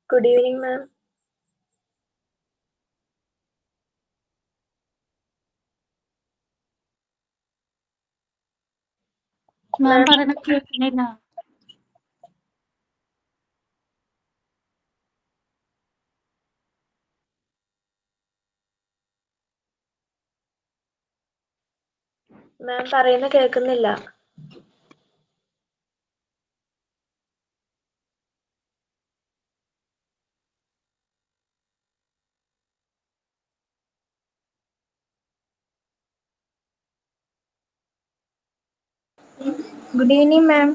Good evening, ma'am. മാം Ma'am, പറയണ കേൾക്കുന്നില്ല. ma'am പറയുന്ന കേൾക്കുന്നില്ല. Good evening, ma'am.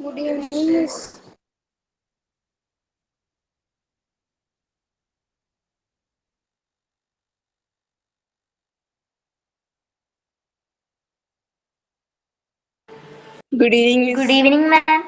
Good evening, Miss. Good evening, Miss. Good evening, ma'am.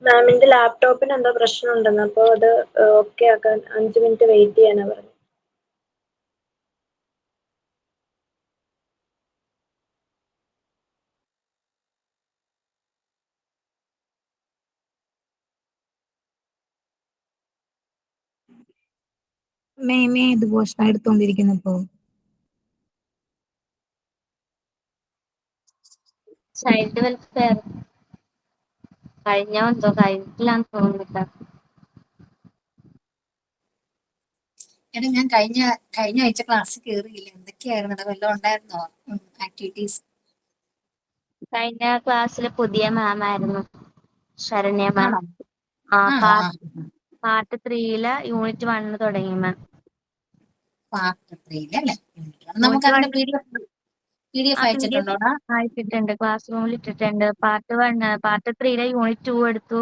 മാമിന്റെ ലാപ്ടോപ്പിന് എന്തോ പ്രശ്നമുണ്ടെന്ന്, അപ്പോൾ അത് ഓക്കെ ആക്കാൻ 5 മിനിറ്റ് വെയിറ്റ് ചെയ്യാനാ പറഞ്ഞു. മേമേ ഏത് പോർഷനാ എടുത്തോണ്ടിരിക്കുന്നപ്പോ? ചൈൽഡ് വെൽഫെയർ കഴിഞ്ഞിട്ടില്ലാന്ന് തോന്നുന്നില്ല. എടാ, ഞാൻ കഴിഞ്ഞ ആഴ്ച ക്ലാസ് കയറിയില്ല. എന്തൊക്കെയായിരുന്നു ഇവിടെ? വല്ലതും ഉണ്ടായിരുന്നോ ആക്ടിവിറ്റീസ്? കഴിഞ്ഞ ക്ലാസ്സിലെ പുതിയ മാം ആയിരുന്നു, ശരണ്യ മാം. ആണോ? പാർട്ട് 3 യൂണിറ്റ് 1 തുടങ്ങി മാം. പാർട്ട് 3 അല്ലേ? നമുക്ക് അതിന്റെ PDF അയച്ചിട്ടുണ്ടോടാ? അയച്ചിട്ടുണ്ട്, ക്ലാസ് റൂമിൽ ഇട്ടിട്ടുണ്ട്. പാർട്ട് 3 യൂണിറ്റ് 2 എടുത്തു,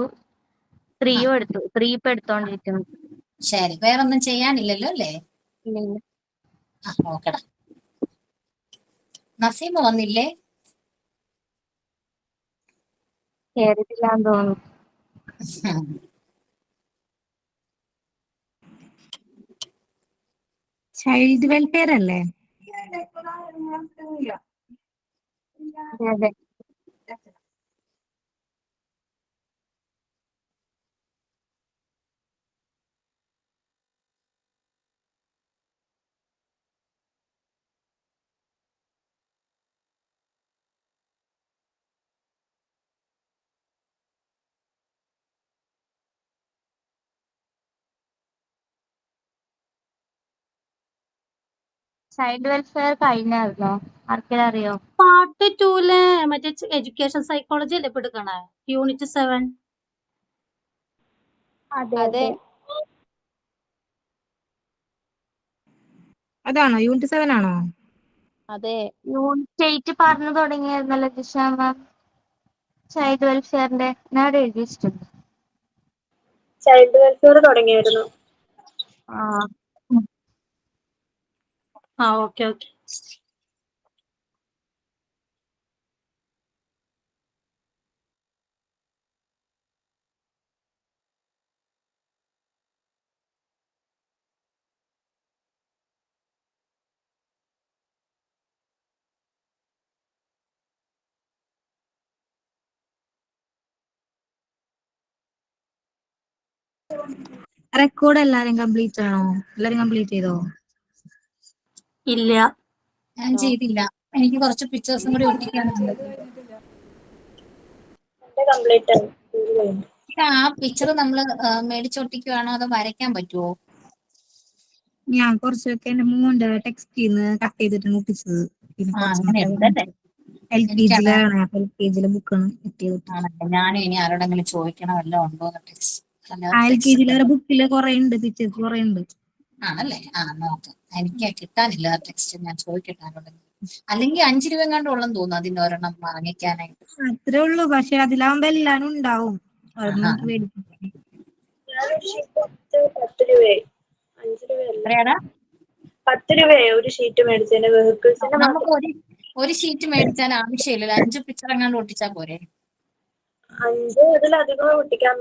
3 എടുത്തു. 3 ഇപ്പൊ എടുത്തോണ്ടിരിക്കുന്നു. ശരി, വേറൊന്നും ചെയ്യാനില്ലല്ലോ അല്ലേ? ഇല്ല. നോക്കടാ. നസീമ വന്നില്ലേ? കേറിട്ടില്ലാന്ന് തോന്നുന്നു. ചൈൽഡ് വെൽഫെയർ അല്ലേ? അതെ. ചൈൽഡ് വെൽഫെയർ കഴിഞ്ഞായിരുന്നോ? ആർക്കെങ്കിലും അറിയോ? പാർട്ട് 2 മറ്റേ എഡ്യൂക്കേഷൻ സൈക്കോളജി അല്ലേ ഇപ്പൊ എടുക്കണേ? യൂണിറ്റ് 7. അതെ. അതാണോ? യൂണിറ്റ് 7 ആണോ? അതെ. യൂണിറ്റ് 8 പറഞ്ഞു തുടങ്ങിയായിരുന്നല്ലോ ജിഷ മാം, ചൈൽഡ് വെൽഫെയറിന്റെ. ഞാൻ അവിടെ എഴുതി വെച്ചിട്ടുണ്ട്. ചൈൽഡ് വെൽഫെയർ തുടങ്ങിയായിരുന്നു. ഓക്കെ. റെക്കോർഡ് എല്ലാരും കംപ്ലീറ്റ് ആണോ? എല്ലാരും കംപ്ലീറ്റ് ചെയ്തോ? ഇല്ല, ഞാൻ ചെയ്തില്ല. എനിക്ക് കുറച്ച് പിക്ചേഴ്സും കൂടി ഒട്ടിക്കാനുണ്ട്. കംപ്ലീറ്റ് ആയി. ആ പിക്ചർ നമ്മള് മേടിച്ചൊട്ടിക്കുവാണോ അതോ വരയ്ക്കാൻ പറ്റുമോ? ഞാൻ കുറച്ചൊക്കെ എന്റെ മോന്റെ ടെക്സ്റ്റിന്ന് കട്ട് ചെയ്തിട്ടാണ് ഒട്ടിച്ചത്. പിന്നെ അങ്ങനെ ഉണ്ടല്ലേ. LKG ബുക്കാണ് കട്ട് ചെയ്തിട്ട്. ആണല്ലേ, ഞാനും ഇനി ആരോടെങ്കിലും ചോദിക്കണം വല്ലതും ഉണ്ടോ എന്ന്. LKG ബുക്കില് കുറെ ഉണ്ട്, പിക്ചേഴ്സ് കുറെ ഉണ്ട്. ആണല്ലേ? നോക്കാം. എനിക്ക് കിട്ടാനില്ല ആ ടെക്സ്റ്റ്, ഞാൻ ചോദിക്കട്ടെ ആരോടെങ്കിലും. അല്ലെങ്കിൽ 5 രൂപ എങ്ങാണ്ട് ഉള്ളെന്ന് തോന്നുന്നു അതിന് ഒരെണ്ണം വാങ്ങിക്കാനായിട്ട്. അത്രേ ഉള്ളൂ, പക്ഷെ അതിലാവുമ്പോ എല്ലാരും ഉണ്ടാവും. അത് ആഹാ. നമുക്ക് മേടിക്കാം. ഞാനൊരു ഷീറ്റ് 10 രൂപയായി. 5 രൂപയല്ല, എത്രയാടാ? 10 രൂപയായി ഒരു ഷീറ്റ് മേടിച്ചതിന്. വെഹിക്കിൾസിന്റെ നമുക്ക് മാത്രം ഒരു ഷീറ്റ് മേടിച്ചാൽ ആവശ്യമില്ലല്ലോ, 5 പിക്ചർ എങ്ങാണ്ട് ഒട്ടിച്ചാ പോരെ? 5 അതിലധികം ഒട്ടിക്കാം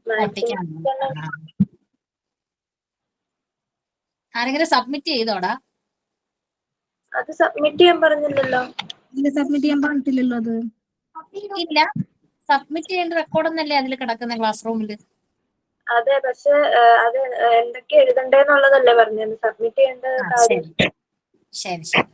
മാക്സിമം. ഒട്ടിക്കാൻ. ആരെങ്കിലും സബ്മിറ്റ് ചെയ്തോടാ? അത് സബ്മിറ്റ് ചെയ്യാൻ പറഞ്ഞില്ലല്ലോ. ഇല്ല, സബ്മിറ്റ് ചെയ്യാൻ പറഞ്ഞിട്ടില്ലല്ലോ അത്. ഇല്ല, സബ്മിറ്റ് ചെയ്യേണ്ട റെക്കോർഡ് എന്നല്ലേ അതിൽ കിടക്കുന്ന ക്ലാസ് റൂമിൽ. അതെ, പക്ഷെ അത് എന്തൊക്കെ എഴുതണ്ടേന്നുള്ളതല്ലേ പറഞ്ഞത്, സബ്മിറ്റ് ചെയ്യേണ്ട കാര്യം. ശരി ശരി ശരി.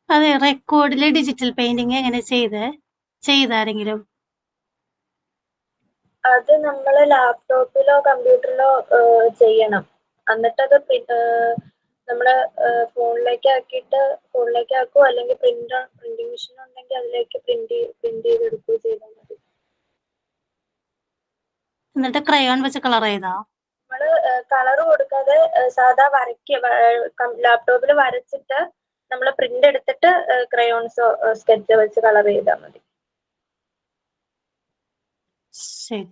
അതെ, റെക്കോർഡില് ഡിജിറ്റൽ പെയിന്റിങ് എങ്ങനെ ചെയ്താരെങ്കിലും? അത് നമ്മൾ ലാപ്ടോപ്പിലോ കമ്പ്യൂട്ടറിലോ ചെയ്യണം. എന്നിട്ടത് നമ്മള് ഫോണിലേക്ക് ആക്കുവോ, അല്ലെങ്കിൽ പ്രിന്റിംഗ് മെഷീൻ ഉണ്ടെങ്കിൽ അതിലേക്ക് പ്രിന്റ് ചെയ്തെടുക്കുകയോ ചെയ്താൽ മതി. എന്നിട്ട് ക്രയോൺ വെച്ച് കളർ ചെയ്താ? നമ്മള് കളർ കൊടുക്കാതെ സാധാ ലാപ്ടോപ്പിൽ വരച്ചിട്ട് നമ്മൾ പ്രിന്റ് എടുത്തിട്ട് ക്രയോൺസോ സ്കെച്ച് വെച്ച് കളർ ചെയ്താൽ മതി. ശരി.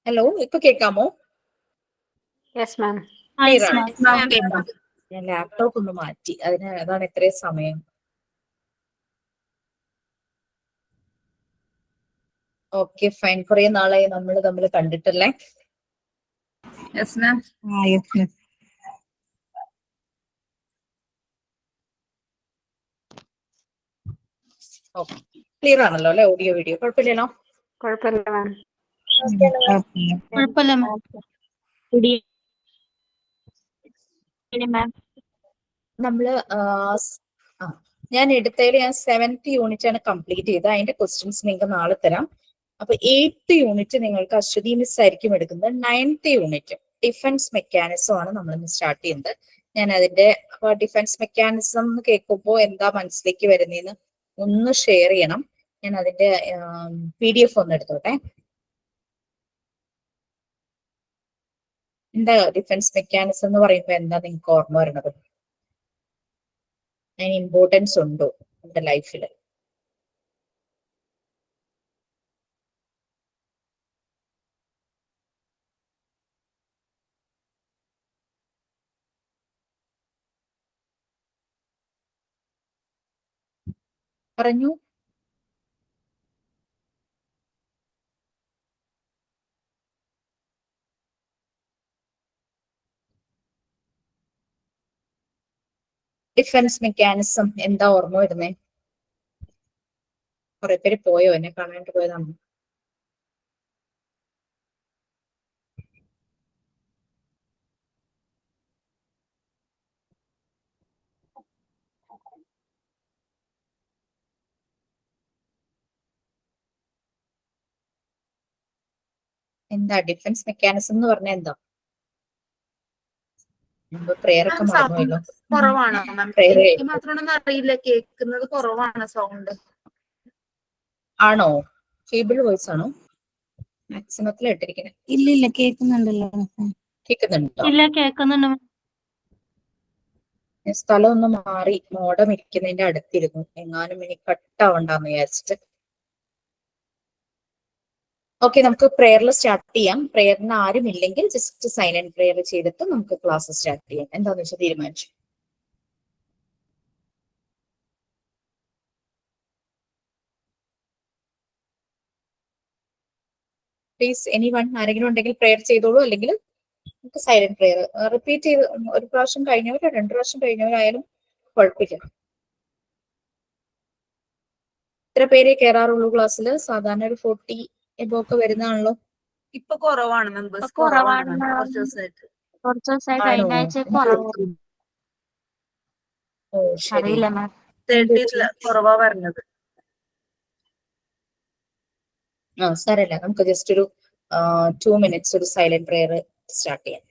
ഹലോ, ഇപ്പൊ കേൾക്കാമോ? Yes ma'am. ക്ലിയർ ആണ്? Yes, ma'am. കേൾക്കാം. ഞാൻ ലാപ്ടോപ്പ് ഒന്ന് മാറ്റി, അതാണ് ഇത്രയും സമയം. Okay fine. കുറെ നാളായി നമ്മൾ തമ്മിൽ കണ്ടിട്ടല്ലേ? Yes ma'am. Yes. Okay, clear ആണല്ലോ അല്ലെ? ഓഡിയോ വീഡിയോ കുഴപ്പമില്ലല്ലോ? കുഴപ്പമില്ല മാം. കുഴപ്പമില്ല മാം. നമ്മള് ഞാൻ എടുത്തതിൽ ഞാൻ 7th യൂണിറ്റ് ആണ് കംപ്ലീറ്റ് ചെയ്തത്. അതിന്റെ ക്വസ്റ്റ്യൻസ് നിങ്ങൾക്ക് നാളെ തരാം. അപ്പൊ 8th യൂണിറ്റ് നിങ്ങൾക്ക് അശ്വതി മിസ് ആയിരിക്കും എടുക്കുന്നത്. 9th യൂണിറ്റ് ഡിഫൻസ് മെക്കാനിസം ആണ് നമ്മൾ ഇന്ന് സ്റ്റാർട്ട് ചെയ്യുന്നത്. ഞാൻ അതിന്റെ ഡിഫൻസ് മെക്കാനിസം എന്ന് കേൾക്കുമ്പോൾ എന്താ മനസ്സിലേക്ക് വരുന്നതെന്ന് ഒന്ന് ഷെയർ ചെയ്യണം. ഞാൻ അതിന്റെ PDF ഒന്ന് എടുത്തോട്ടെ. എന്താ ഡിഫൻസ് മെക്കാനിസം എന്ന് പറയുമ്പോൾ എന്താ നിങ്ങൾക്ക് ഓർമ്മ വരുന്നത്? അതിന് ഇമ്പോർട്ടൻസ് ഉണ്ടോ നമ്മുടെ ലൈഫിൽ? പറഞ്ഞു. ഡിഫൻസ് മെക്കാനിസം എന്താ ഓർമ്മ വരുന്നേ? കുറെ പേര് പോയോ? എന്നെ കാണാണ്ട് പോയതാണ്. എന്താ ഡിഫൻസ് മെക്കാനിസം എന്ന് പറഞ്ഞാൽ എന്താ? പ്രെയർ ഒക്കെ മറന്നുപോയല്ലോ. കുറവാണ് Prayer എനിക്ക് മാത്രമാണെന്ന് അറിയില്ല, കേൾക്കുന്നത് കുറവാണ് സൗണ്ട്. ആണോ? ഫീബിൾ വോയിസ് ആണോ? മാക്സിമത്തിൽ ഇട്ടിരിക്കുന്നത്. ഇല്ല കേൾക്കുന്നുണ്ടല്ലോ. കേൾക്കുന്നുണ്ടോ? ഇല്ല, കേൾക്കുന്നുണ്ട് മാം. സ്ഥലം ഒന്ന് മാറി മോഡം ഇരിക്കുന്നതിന്റെ അടുത്തിരുന്നു. എങ്ങാനും ഇനി കട്ടാവണ്ടെന്ന് വിചാരിച്ചിട്ട്. ഓക്കെ, നമുക്ക് പ്രെയറിൽ സ്റ്റാർട്ട് ചെയ്യാം. പ്രെയറിന് ആരും ഇല്ലെങ്കിൽ ജസ്റ്റ് സൈലന്റ് പ്രെയർ ചെയ്തിട്ട് നമുക്ക് ക്ലാസ് സ്റ്റാർട്ട് ചെയ്യാം. എന്താന്ന് വെച്ചാൽ തീരുമാനിച്ചു. പ്ലീസ് എനിവൺ, ആരെങ്കിലും ഉണ്ടെങ്കിൽ പ്രെയർ ചെയ്തോളൂ. അല്ലെങ്കിൽ നമുക്ക് സൈലന്റ് പ്രെയർ റിപ്പീറ്റ് ചെയ്ത് ഒരു പ്രാവശ്യം കഴിഞ്ഞവരോ 2 പ്രാവശ്യം കഴിഞ്ഞവരായാലും കുഴപ്പമില്ല. ഇത്ര പേരെ കയറാറുള്ളൂ ക്ലാസ്സിൽ. സാധാരണ ഒരു 40 എബോക്കെ വരുന്നതാണല്ലോ. ഇപ്പൊ കുറവാണ് മെമ്പേഴ്സ്, കുറവാണ് കുറവാണ് ma'am. കുറച്ച് ദിവസമായിട്ട്. കുറച്ച് ദിവസമായി ആണോ? കഴിഞ്ഞ ആഴ്ച കുറവ്. ഓ ശരി. അറിയില്ല മാം. 30 കുറവാ വരുന്നത്. സാരല്ല, നമുക്ക് ജസ്റ്റ് ഒരു 2 minutes ഒരു സൈലന്റ് പ്രെയർ സ്റ്റാർട്ട് ചെയ്യാം.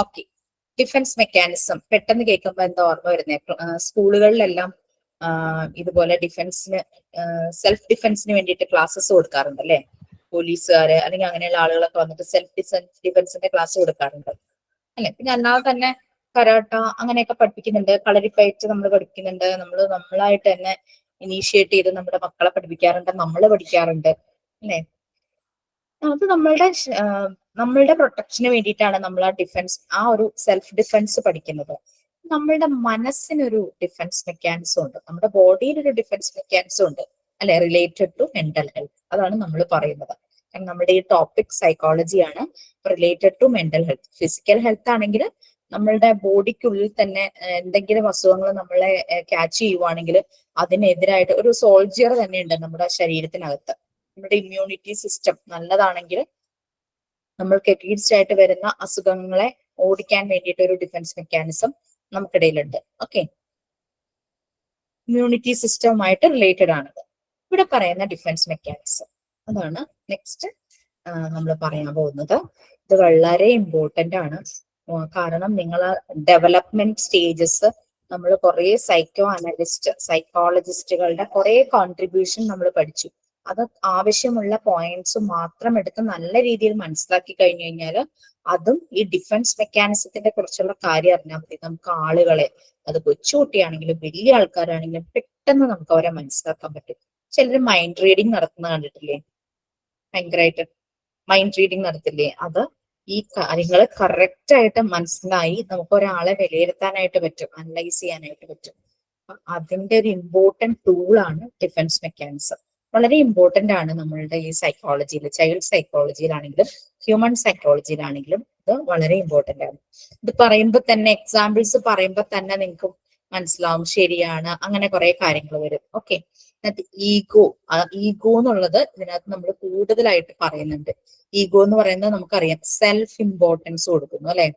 ഓക്കെ, ഡിഫൻസ് മെക്കാനിസം പെട്ടെന്ന് കേൾക്കുമ്പോൾ എന്താ ഓർമ്മ വരുന്നേ? സ്കൂളുകളിലെല്ലാം ഇതുപോലെ ഡിഫൻസിന് സെൽഫ് ഡിഫൻസിന് വേണ്ടിയിട്ട് ക്ലാസ്സസ് കൊടുക്കാറുണ്ട് അല്ലെ? പോലീസുകാര് അല്ലെങ്കിൽ അങ്ങനെയുള്ള ആളുകളൊക്കെ വന്നിട്ട് സെൽഫ് ഡിഫൻസിന്റെ ക്ലാസ് കൊടുക്കാറുണ്ട് അല്ലെ? പിന്നെ അല്ലാതെ തന്നെ കരാട്ട അങ്ങനെയൊക്കെ പഠിപ്പിക്കുന്നുണ്ട്. കളരിപ്പയറ്റ് നമ്മൾ പഠിക്കുന്നുണ്ട്. നമ്മളായിട്ട് തന്നെ ഇനീഷ്യേറ്റ് ചെയ്ത് നമ്മുടെ മക്കളെ പഠിപ്പിക്കാറുണ്ട്. നമ്മൾ പഠിക്കാറുണ്ട് അല്ലെ? അത് നമ്മളുടെ പ്രൊട്ടക്ഷന് വേണ്ടിയിട്ടാണ് നമ്മൾ ആ ഒരു സെൽഫ് ഡിഫൻസ് പഠിക്കുന്നത്. നമ്മളുടെ മനസ്സിനൊരു ഡിഫൻസ് മെക്കാനിസം ഉണ്ട്, നമ്മുടെ ബോഡിയിൽ ഒരു ഡിഫൻസ് മെക്കാനിസം ഉണ്ട് അല്ലെ? Related to mental health. അതാണ് നമ്മൾ പറയുന്നത്. നമ്മുടെ ഈ ടോപ്പിക് സൈക്കോളജിയാണ്. Related to mental health. Physical health ആണെങ്കിൽ നമ്മളുടെ ബോഡിക്കുള്ളിൽ തന്നെ എന്തെങ്കിലും അസുഖങ്ങൾ നമ്മളെ ക്യാച്ച് ചെയ്യുവാണെങ്കിൽ അതിനെതിരായിട്ട് ഒരു സോൾജിയർ തന്നെ ഉണ്ട് നമ്മുടെ ശരീരത്തിനകത്ത്. നമ്മുടെ ഇമ്മ്യൂണിറ്റി സിസ്റ്റം നല്ലതാണെങ്കിൽ നമ്മൾക്ക് എഗെയിൻസ്റ്റ് ആയിട്ട് വരുന്ന അസുഖങ്ങളെ ഓടിക്കാൻ വേണ്ടിയിട്ട് ഒരു ഡിഫൻസ് മെക്കാനിസം നമുക്കിടയിലുണ്ട്. ഓക്കെ, ഇമ്മ്യൂണിറ്റി സിസ്റ്റവുമായിട്ട് റിലേറ്റഡ് ആണത് ഇവിടെ പറയുന്ന ഡിഫൻസ് മെക്കാനിസം. അതാണ് നെക്സ്റ്റ് നമ്മൾ പറയാൻ പോകുന്നത്. ഇത് വളരെ ഇമ്പോർട്ടന്റ് ആണ്. കാരണം നിങ്ങൾ ഡെവലപ്മെന്റ് സ്റ്റേജസ് നമ്മൾ കുറെ സൈക്കോളജിസ്റ്റുകളുടെ കുറെ കോൺട്രിബ്യൂഷൻ നമ്മൾ പഠിച്ചു. അത് ആവശ്യമുള്ള പോയിന്റ്സ് മാത്രം എടുത്ത് നല്ല രീതിയിൽ മനസ്സിലാക്കി കഴിഞ്ഞു കഴിഞ്ഞാൽ അതും ഈ ഡിഫൻസ് മെക്കാനിസത്തിന്റെ കുറിച്ചുള്ള കാര്യം അറിഞ്ഞാൽ മതി. നമുക്ക് ആളുകളെ, അത് കൊച്ചുകുട്ടിയാണെങ്കിലും വലിയ ആൾക്കാരാണെങ്കിലും പെട്ടെന്ന് നമുക്ക് അവരെ മനസ്സിലാക്കാൻ പറ്റും. ചിലർ മൈൻഡ് റീഡിങ് നടത്തുന്ന കണ്ടിട്ടില്ലേ? ഭയങ്കരമായിട്ട് മൈൻഡ് റീഡിങ് നടത്തില്ലേ? അത് ഈ കാര്യങ്ങൾ കറക്റ്റ് ആയിട്ട് മനസ്സിലായി നമുക്ക് ഒരാളെ വിലയിരുത്താനായിട്ട് പറ്റും, അനലൈസ് ചെയ്യാനായിട്ട് പറ്റും. അതിന്റെ ഒരു ഇമ്പോർട്ടന്റ് ടൂളാണ് ഡിഫൻസ് മെക്കാനിസം. വളരെ ഇമ്പോർട്ടന്റ് ആണ് നമ്മളുടെ ഈ സൈക്കോളജിയിൽ, ചൈൽഡ് സൈക്കോളജിയിലാണെങ്കിലും ഹ്യൂമൻ സൈക്കോളജിയിലാണെങ്കിലും ഇത് വളരെ ഇമ്പോർട്ടന്റ് ആണ്. ഇത് പറയുമ്പോൾ തന്നെ, എക്സാമ്പിൾസ് പറയുമ്പോൾ തന്നെ നിങ്ങൾക്ക് മനസ്സിലാവും ശരിയാണ്, അങ്ങനെ കുറെ കാര്യങ്ങൾ വരും. ഓക്കെ, ഈഗോ, ഈഗോ എന്നുള്ളത് ഇതിനകത്ത് നമ്മൾ കൂടുതലായിട്ട് പറയുന്നുണ്ട്. ഈഗോ എന്ന് പറയുന്നത് നമുക്കറിയാം സെൽഫ് ഇമ്പോർട്ടൻസ് കൊടുക്കുന്നു അല്ലെ.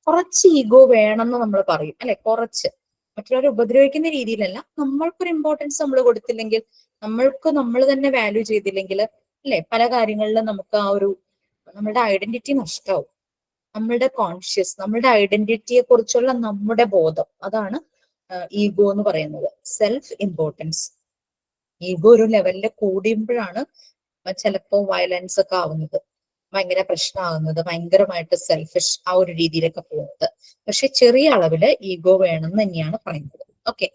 കുറച്ച് ഈഗോ വേണമെന്ന് നമ്മൾ പറയും അല്ലെ, കുറച്ച്. മറ്റുള്ളവരെ ഉപദ്രവിക്കുന്ന രീതിയിലല്ല, നമ്മൾക്കൊരു ഇമ്പോർട്ടൻസ് നമ്മൾ കൊടുത്തില്ലെങ്കിൽ, നമ്മൾക്ക് നമ്മൾ തന്നെ വാല്യൂ ചെയ്തില്ലെങ്കിൽ അല്ലെ, പല കാര്യങ്ങളിലും നമുക്ക് ആ ഒരു നമ്മളുടെ ഐഡന്റിറ്റി നഷ്ടമാവും. നമ്മളുടെ കോൺഷ്യസ്, നമ്മളുടെ ഐഡന്റിറ്റിയെ കുറിച്ചുള്ള നമ്മുടെ ബോധം, അതാണ് ഈഗോ എന്ന് പറയുന്നത്. Self importance. ഈഗോ ഒരു ലെവലിൽ കൂടിയുമ്പോഴാണ് ചിലപ്പോ വയലൻസ് ഒക്കെ ആവുന്നത്, ഭയങ്കര പ്രശ്നമാകുന്നത്, ഭയങ്കരമായിട്ട് സെൽഫിഷ് ആ ഒരു രീതിയിലൊക്കെ പോകുന്നത്. പക്ഷെ ചെറിയ അളവില് ഈഗോ വേണം എന്ന് തന്നെയാണ് പറയുന്നത്. ഓക്കെ,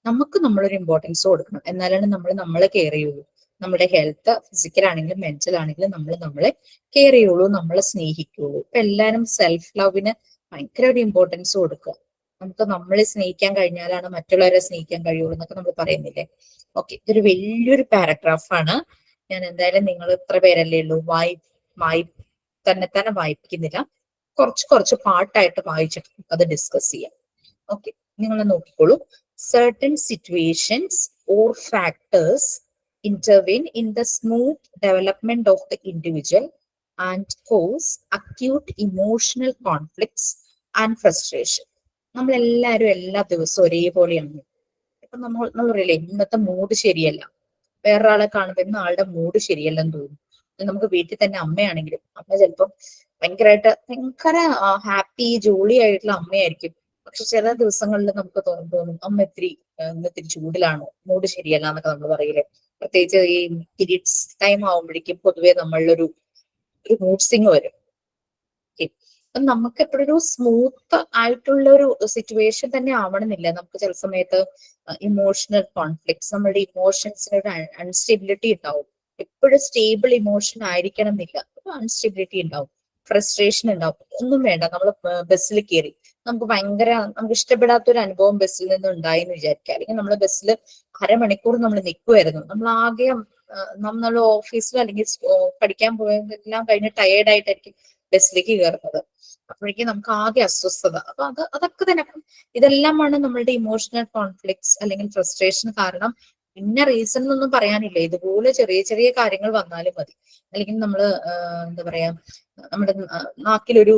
നമുക്ക് നമ്മളൊരു ഇമ്പോർട്ടൻസ് കൊടുക്കണം, എന്നാലാണ് നമ്മൾ നമ്മളെ കെയർ ചെയ്യുള്ളൂ. നമ്മുടെ ഹെൽത്ത് ഫിസിക്കൽ ആണെങ്കിലും മെന്റൽ ആണെങ്കിലും നമ്മൾ നമ്മളെ കെയർ ചെയ്യുള്ളൂ, നമ്മളെ സ്നേഹിക്കുള്ളൂ. ഇപ്പൊ എല്ലാവരും സെൽഫ് ലവിന് ഭയങ്കര ഒരു ഇമ്പോർട്ടൻസ് കൊടുക്കുക. നമുക്ക് നമ്മളെ സ്നേഹിക്കാൻ കഴിഞ്ഞാലാണ് മറ്റുള്ളവരെ സ്നേഹിക്കാൻ കഴിയുള്ളൂ എന്നൊക്കെ നമ്മൾ പറയുന്നില്ലേ. ഓക്കെ, ഇതൊരു വലിയൊരു പാരഗ്രാഫാണ്. ഞാൻ എന്തായാലും നിങ്ങൾ ഇത്ര പേരല്ലേ ഉള്ളൂ, തന്നെ വായിപ്പിക്കുന്നില്ല. കുറച്ച് പാട്ടായിട്ട് വായിച്ചിട്ട് അത് ഡിസ്കസ് ചെയ്യാം. ഓക്കെ, നിങ്ങൾ നോക്കിക്കോളൂ. certain situations or factors intervene in the smooth development of the individual and cause acute emotional conflicts and frustration. നമ്മളെല്ലാവരും എല്ലാ ദിവസവും ഒരേപോലെയാണ്. ഇപ്പൊ നമ്മൾ പറയില്ലേ, ഇന്നത്തെ മൂഡ് ശരിയല്ല, വേറൊരാളെ കാണുമ്പോൾ ഇന്ന് ആളുടെ മൂഡ് ശരിയല്ലെന്ന് തോന്നും. നമുക്ക് വീട്ടിൽ തന്നെ അമ്മയാണെങ്കിലും, അമ്മ ചിലപ്പം ഭയങ്കര ഹാപ്പി ജോളി ആയിട്ടുള്ള അമ്മയായിരിക്കും. പക്ഷെ ചില ദിവസങ്ങളിൽ നമുക്ക് തോന്നും അമ്മ ഇത്തിരി ചൂടിലാണോ, മൂഡ് ശരിയല്ല എന്നൊക്കെ നമ്മൾ പറയില്ലേ. പ്രത്യേകിച്ച് ഈ പീരീഡ്സ് ടൈം ആവുമ്പോഴേക്കും പൊതുവെ നമ്മളിലൊരു മൂഡ് സ്വിങ് വരും. അപ്പം നമുക്ക് എപ്പോഴും ഒരു സ്മൂത്ത് ആയിട്ടുള്ള ഒരു സിറ്റുവേഷൻ തന്നെ ആവണമെന്നില്ല. നമുക്ക് ചില സമയത്ത് ഇമോഷണൽ കോൺഫ്ലിക്ട്സ്, നമ്മുടെ ഇമോഷൻസിന് ഒരു അൺസ്റ്റെബിലിറ്റി ഉണ്ടാവും. എപ്പോഴും സ്റ്റേബിൾ ഇമോഷൻ ആയിരിക്കണം എന്നില്ല, അൺസ്റ്റെബിലിറ്റി ഉണ്ടാവും, ഫ്രസ്ട്രേഷൻ ഉണ്ടാവും. ഒന്നും വേണ്ട, നമ്മൾ ബസ്സിൽ കയറി നമുക്ക് ഇഷ്ടപ്പെടാത്ത ഒരു അനുഭവം ബസ്സിൽ നിന്ന് ഉണ്ടായി എന്ന് വിചാരിക്കുക. അല്ലെങ്കിൽ നമ്മൾ ബസ്സിൽ അരമണിക്കൂർ നമ്മൾ നിൽക്കുമായിരുന്നു, നമ്മൾ ഓഫീസിൽ അല്ലെങ്കിൽ പഠിക്കാൻ പോയതെല്ലാം കഴിഞ്ഞ് ടയേർഡായിട്ടായിരിക്കും ബസ്സിലേക്ക് കയറുന്നത്. അപ്പോഴേക്കും നമുക്ക് ആകെ അസ്വസ്ഥത. അപ്പൊ അതൊക്കെ തന്നെ, ഇതെല്ലാമാണ് നമ്മളുടെ ഇമോഷണൽ കോൺഫ്ലിക്ട്സ് അല്ലെങ്കിൽ ഫ്രസ്ട്രേഷൻ കാരണം. ഇന്ന റീസൺ എന്നൊന്നും പറയാനില്ല, ഇതുപോലെ ചെറിയ ചെറിയ കാര്യങ്ങൾ വന്നാലും മതി. അല്ലെങ്കിൽ നമ്മള് എന്താ പറയാ, നമ്മുടെ നാക്കിലൊരു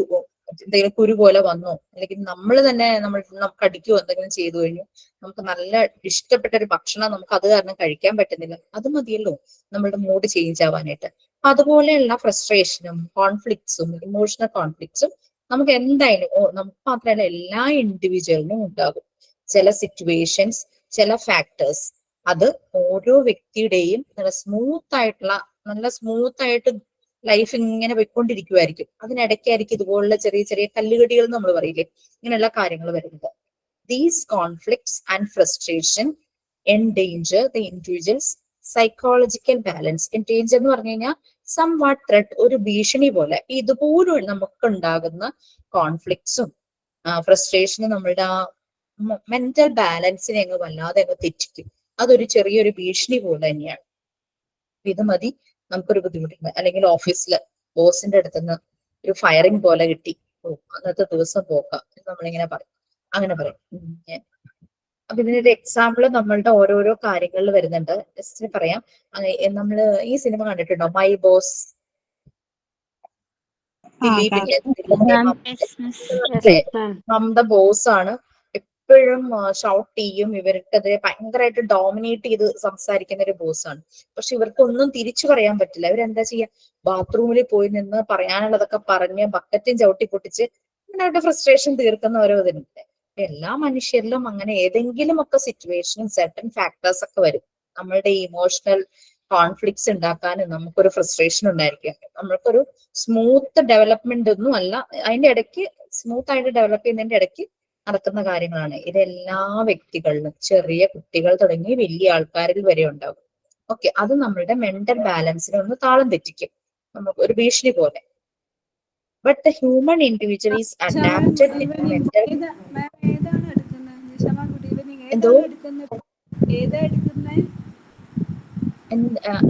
എന്തെങ്കിലും കുരു പോലെ വന്നോ, അല്ലെങ്കിൽ നമ്മൾ തന്നെ നമുക്ക് അടിക്കുകയോ എന്തെങ്കിലും ചെയ്തു കഴിഞ്ഞു, നമുക്ക് നല്ല ഇഷ്ടപ്പെട്ട ഒരു ഭക്ഷണം നമുക്ക് അത് കാരണം കഴിക്കാൻ പറ്റുന്നില്ല, അത് മതിയല്ലോ നമ്മളുടെ മൂഡ് ചേഞ്ച് ആവാനായിട്ട്. അതുപോലെയുള്ള ഫ്രസ്ട്രേഷനും കോൺഫ്ലിക്ട്സും ഇമോഷണൽ കോൺഫ്ലിക്ട്സും നമുക്ക് എന്തായാലും, നമുക്ക് മാത്രമല്ല എല്ലാ ഇൻഡിവിജ്വലിനും ഉണ്ടാകും. ചില സിറ്റുവേഷൻസ്, ചില ഫാക്ടേഴ്സ്, അത് ഓരോ വ്യക്തിയുടെയും നല്ല സ്മൂത്ത് ആയിട്ട് ലൈഫ് ഇങ്ങനെ പോയിക്കൊണ്ടിരിക്കുമായിരിക്കും. അതിനിടയ്ക്കായിരിക്കും ഇതുപോലുള്ള ചെറിയ ചെറിയ കല്ലുകടികൾ നമ്മൾ പറയില്ലേ, ഇങ്ങനെയുള്ള കാര്യങ്ങൾ വരുന്നത്. These conflicts and frustration endanger the individual's psychological balance. Endanger എന്ന് പറഞ്ഞു കഴിഞ്ഞാൽ somewhat threat, ഒരു ഭീഷണി പോലെ. ഇതുപോലും നമുക്ക് ഉണ്ടാകുന്ന കോൺഫ്ലിക്ട്സും ഫ്രസ്ട്രേഷനും നമ്മളുടെ ആ മെന്റൽ ബാലൻസിനെ അങ്ങ് വല്ലാതെ അങ്ങ് തെറ്റിക്കും. അതൊരു ചെറിയൊരു ഭീഷണി പോലെ തന്നെയാണ്. ഇത് മതി നമുക്കൊരു ബുദ്ധിമുട്ടില്ല. അല്ലെങ്കിൽ ഓഫീസില് ബോസിന്റെ അടുത്തുനിന്ന് ഒരു ഫയറിംഗ് പോലെ കിട്ടി, അന്നത്തെ ദിവസം പോക്കാം നമ്മളിങ്ങനെ പറയും, അങ്ങനെ പറയും. അപ്പൊ ഇതിനൊരു എക്സാമ്പിൾ നമ്മളുടെ ഓരോരോ കാര്യങ്ങളിൽ വരുന്നുണ്ട്. ജസ്റ്റ് പറയാം. നമ്മള് ഈ സിനിമ കണ്ടിട്ടുണ്ടോ, മൈ ബോസ്? ദിലീപിന്റെ മമത ബോസ് ആണ്. എപ്പോഴും ഷൗട്ട് ചെയ്യും, ഇവർക്കെതിരെ ഭയങ്കരമായിട്ട് ഡോമിനേറ്റ് ചെയ്ത് സംസാരിക്കുന്ന ഒരു ബോസാണ്. പക്ഷെ ഇവർക്കൊന്നും തിരിച്ചു പറയാൻ പറ്റില്ല. ഇവരെന്താ ചെയ്യാ, ബാത്റൂമിൽ പോയി നിന്ന് പറയാനുള്ളതൊക്കെ പറഞ്ഞ് ബക്കറ്റും ചവിട്ടി പൊട്ടിച്ച് അങ്ങനെ അവരുടെ ഫ്രസ്ട്രേഷൻ തീർക്കുന്ന ഓരോ ഇതിനുണ്ട്. എല്ലാ മനുഷ്യരിലും അങ്ങനെ ഏതെങ്കിലും ഒക്കെ സിറ്റുവേഷനും സെർട്ടൺ ഫാക്ടേഴ്സ് ഒക്കെ വരും. നമ്മളുടെ ഇമോഷണൽ കോൺഫ്ലിക്ട്സ് ഉണ്ടാക്കാനും നമുക്കൊരു ഫ്രസ്ട്രേഷൻ ഉണ്ടായിരിക്കും. നമ്മൾക്കൊരു സ്മൂത്ത് ഡെവലപ്മെന്റ് ഒന്നും അല്ല, അതിന്റെ ഇടയ്ക്ക് സ്മൂത്ത് ആയിട്ട് ഡെവലപ്പ് ചെയ്യുന്നതിന്റെ ഇടയ്ക്ക് നടക്കുന്ന കാര്യങ്ങളാണ്. ഇതെല്ലാ വ്യക്തികളിലും, ചെറിയ കുട്ടികൾ തുടങ്ങി വലിയ ആൾക്കാരിൽ വരെ ഉണ്ടാകും. ഓക്കെ, അത് നമ്മളുടെ മെന്റൽ ബാലൻസിനെ ഒന്ന് താളം തെറ്റിക്കും, നമുക്ക് ഒരു ഭീഷണി പോലെ. But the human individual is adapted with mental. എന്തോ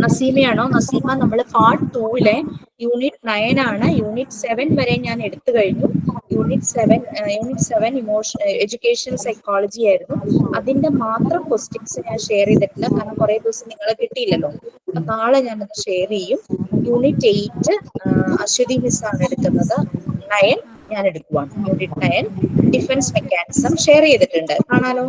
നസീമയാണോ? നസീമ, നമ്മൾ പാർട്ട് 2 യൂണിറ്റ് 9 ആണ്. യൂണിറ്റ് 7 വരെ ഞാൻ എടുത്തു കഴിഞ്ഞു. യൂണിറ്റ് 7 എഡ്യൂക്കേഷൻ സൈക്കോളജി ആയിരുന്നു. അതിന്റെ മാത്രം ക്വസ്റ്റ്യൻസ് ഞാൻ ഷെയർ ചെയ്തിട്ടില്ല, കാരണം കുറെ ദിവസം നിങ്ങളെ കിട്ടിയില്ലല്ലോ. അപ്പൊ നാളെ ഞാനത് ഷെയർ ചെയ്യും. യൂണിറ്റ് 8 അശ്വതി മിസ് ആണ് എടുക്കുന്നത്. 9 ഞാൻ എടുക്കുവാണ്. യൂണിറ്റ് 9 ഡിഫൻസ് മെക്കാനിസം ഷെയർ ചെയ്തിട്ടുണ്ട്, കാണാലോ?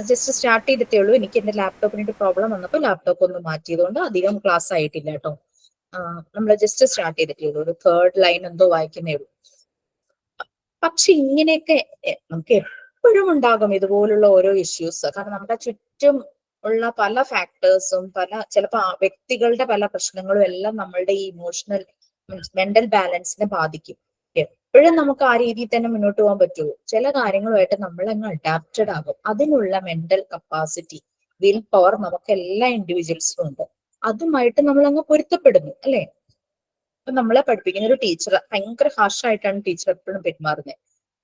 ജസ്റ്റ് സ്റ്റാർട്ട് ചെയ്തിട്ടേ ഉള്ളൂ. എനിക്ക് എന്റെ ലാപ്ടോപ്പിന് പ്രോബ്ലം വന്നപ്പോൾ ലാപ്ടോപ്പ് ഒന്ന് മാറ്റിയതുകൊണ്ട് അധികം ക്ലാസ് ആയിട്ടില്ല കേട്ടോ. നമ്മൾ ജസ്റ്റ് സ്റ്റാർട്ട് ചെയ്തിട്ടേ ഉള്ളൂ. ഒരു 3rd ലൈൻ എന്തോ വായിക്കുന്നേ ഉള്ളൂ. പക്ഷെ ഇങ്ങനെയൊക്കെ നമുക്ക് എപ്പോഴും ഉണ്ടാകും ഇതുപോലുള്ള ഓരോ ഇഷ്യൂസ്. കാരണം നമ്മുടെ ചുറ്റും ഉള്ള പല ഫാക്ടേഴ്സും ചിലപ്പോൾ വ്യക്തികളുടെ പല പ്രശ്നങ്ങളും എല്ലാം നമ്മളുടെ ഈ ഇമോഷണൽ മെന്റൽ ബാലൻസിനെ ബാധിക്കും. എപ്പോഴും നമുക്ക് ആ രീതിയിൽ തന്നെ മുന്നോട്ട് പോകാൻ പറ്റുമോ? ചില കാര്യങ്ങളുമായിട്ട് നമ്മൾ അങ്ങ് അഡാപ്റ്റഡ് ആകും. അതിനുള്ള മെന്റൽ കപ്പാസിറ്റി, വിൽ പവർ നമുക്ക് എല്ലാ ഇൻഡിവിജ്വൽസിനും ഉണ്ട്. അതുമായിട്ട് നമ്മൾ അങ്ങ് പൊരുത്തപ്പെടുന്നു, അല്ലെ? ഇപ്പൊ നമ്മളെ പഠിപ്പിക്കുന്ന ഒരു ടീച്ചർ ഭയങ്കര ഹാർഷായിട്ടാണ് ടീച്ചർ എപ്പോഴും പെരുമാറുന്നത്.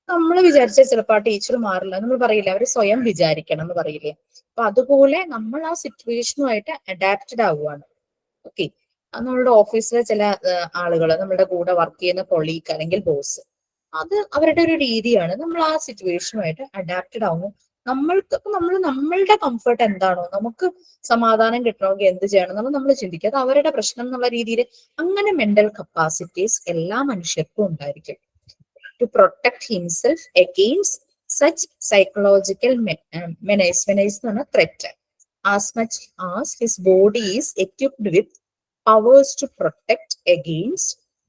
നമ്മൾ വിചാരിച്ചാൽ ചിലപ്പോൾ ആ ടീച്ചർ മാറില്ല. നമ്മൾ പറയില്ല, അവര് സ്വയം വിചാരിക്കണം എന്ന് പറയില്ലേ? അപ്പൊ അതുപോലെ നമ്മൾ ആ സിറ്റുവേഷനുമായിട്ട് അഡാപ്റ്റഡ് ആവുകയാണ്. ഓക്കെ, നമ്മളുടെ ഓഫീസിലെ ചില ആളുകൾ, നമ്മുടെ കൂടെ വർക്ക് ചെയ്യുന്ന കൊളീഗ് അല്ലെങ്കിൽ ബോസ്, അത് അവരുടെ ഒരു രീതിയാണ്. നമ്മൾ ആ സിറ്റുവേഷനുമായിട്ട് അഡാപ്റ്റഡ് ആവുന്നു. നമ്മളുടെ കംഫർട്ട് എന്താണോ, നമുക്ക് സമാധാനം കിട്ടണമെങ്കിൽ എന്ത് ചെയ്യണം നമ്മൾ ചിന്തിക്കുക. അത് അവരുടെ പ്രശ്നം എന്നുള്ള രീതിയിൽ. അങ്ങനെ മെന്റൽ കപ്പാസിറ്റീസ് എല്ലാ മനുഷ്യർക്കും ഉണ്ടായിരിക്കും. To protect himself against such psychological menace എന്ന് പറഞ്ഞ threat, as much as his body is equipped with powers to protect against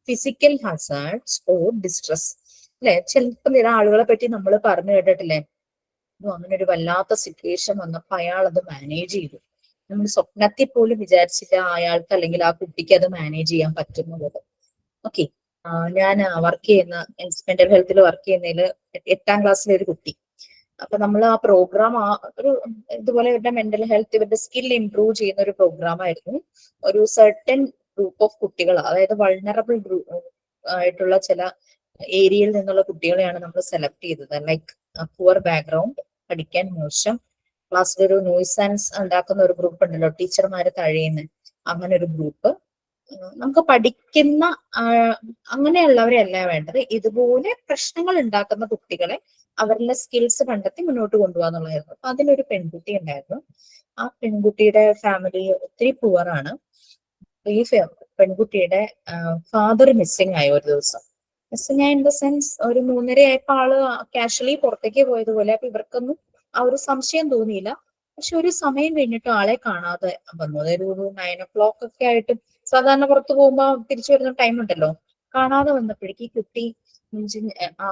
physical hazards or distress. അല്ലെ? ചിലപ്പോൾ ചില ആളുകളെ പറ്റി നമ്മൾ പറഞ്ഞു കേട്ടിട്ടില്ലേ, അങ്ങനെ ഒരു വല്ലാത്ത സിറ്റുവേഷൻ വന്നപ്പോൾ അയാൾ അത് മാനേജ് ചെയ്തു. നമ്മൾ സ്വപ്നത്തിൽ പോലും വിചാരിച്ചില്ല അയാൾക്ക് അല്ലെങ്കിൽ ആ കുട്ടിക്ക് അത് മാനേജ് ചെയ്യാൻ പറ്റുന്നത്. ഓക്കെ, ഞാൻ വർക്ക് ചെയ്യുന്ന മെന്റൽ ഹെൽത്തിൽ വർക്ക് ചെയ്യുന്നതിൽ 8ാം ക്ലാസ്സിലെ ഒരു കുട്ടി. അപ്പൊ നമ്മൾ ആ പ്രോഗ്രാം ഒരു ഇതുപോലെ ഇവരുടെ മെന്റൽ ഹെൽത്ത്, ഇവരുടെ സ്കിൽ ഇംപ്രൂവ് ചെയ്യുന്ന ഒരു പ്രോഗ്രാം ആയിരുന്നു. ഒരു സർട്ടൻ ഗ്രൂപ്പ് ഓഫ് കുട്ടികൾ, അതായത് വൾണറബിൾ ആയിട്ടുള്ള ചില ഏരിയയിൽ നിന്നുള്ള കുട്ടികളെയാണ് നമ്മൾ സെലക്ട് ചെയ്തത്. ലൈക്ക് പുവർ ബാക്ക്ഗ്രൗണ്ട്, പഠിക്കാൻ മോശം, ക്ലാസ്സിലൊരു നോയ്സൻസ് ഉണ്ടാക്കുന്ന ഒരു ഗ്രൂപ്പ് ഉണ്ടല്ലോ, ടീച്ചർമാര് തഴയുന്ന അങ്ങനെ ഒരു ഗ്രൂപ്പ്. നമുക്ക് പഠിക്കുന്ന അങ്ങനെയുള്ളവരെയല്ല വേണ്ടത്. ഇതുപോലെ പ്രശ്നങ്ങൾ ഉണ്ടാക്കുന്ന കുട്ടികളെ അവരുടെ സ്കിൽസ് കണ്ടെത്തി മുന്നോട്ട് കൊണ്ടുപോകാന്നുള്ളതായിരുന്നു. അപ്പൊ അതിലൊരു പെൺകുട്ടി ഉണ്ടായിരുന്നു. ആ പെൺകുട്ടിയുടെ ഫാമിലി ഒത്തിരി പുവറാണ്. ഈ പെൺകുട്ടിയുടെ ഫാദർ മിസ്സിംഗ് ആയി. ഒരു ദിവസം മിസ്സിംഗ് ആയി ഇൻ ദ സെൻസ് ഒരു 3:30 ആയപ്പോ ആള് കാഷ്വലി പുറത്തേക്ക് പോയതുപോലെ. അപ്പൊ ഇവർക്കൊന്നും ആ ഒരു സംശയം തോന്നിയില്ല. പക്ഷെ ഒരു സമയം കഴിഞ്ഞിട്ട് ആളെ കാണാതെ വന്നു. അതായത് ഒരു 9 o'clock ഒക്കെ ആയിട്ട് സാധാരണ പുറത്ത് പോകുമ്പോ തിരിച്ചു വരുന്ന ടൈം ഉണ്ടല്ലോ, കാണാതെ വന്നപ്പോഴേക്ക് ഈ കുട്ടി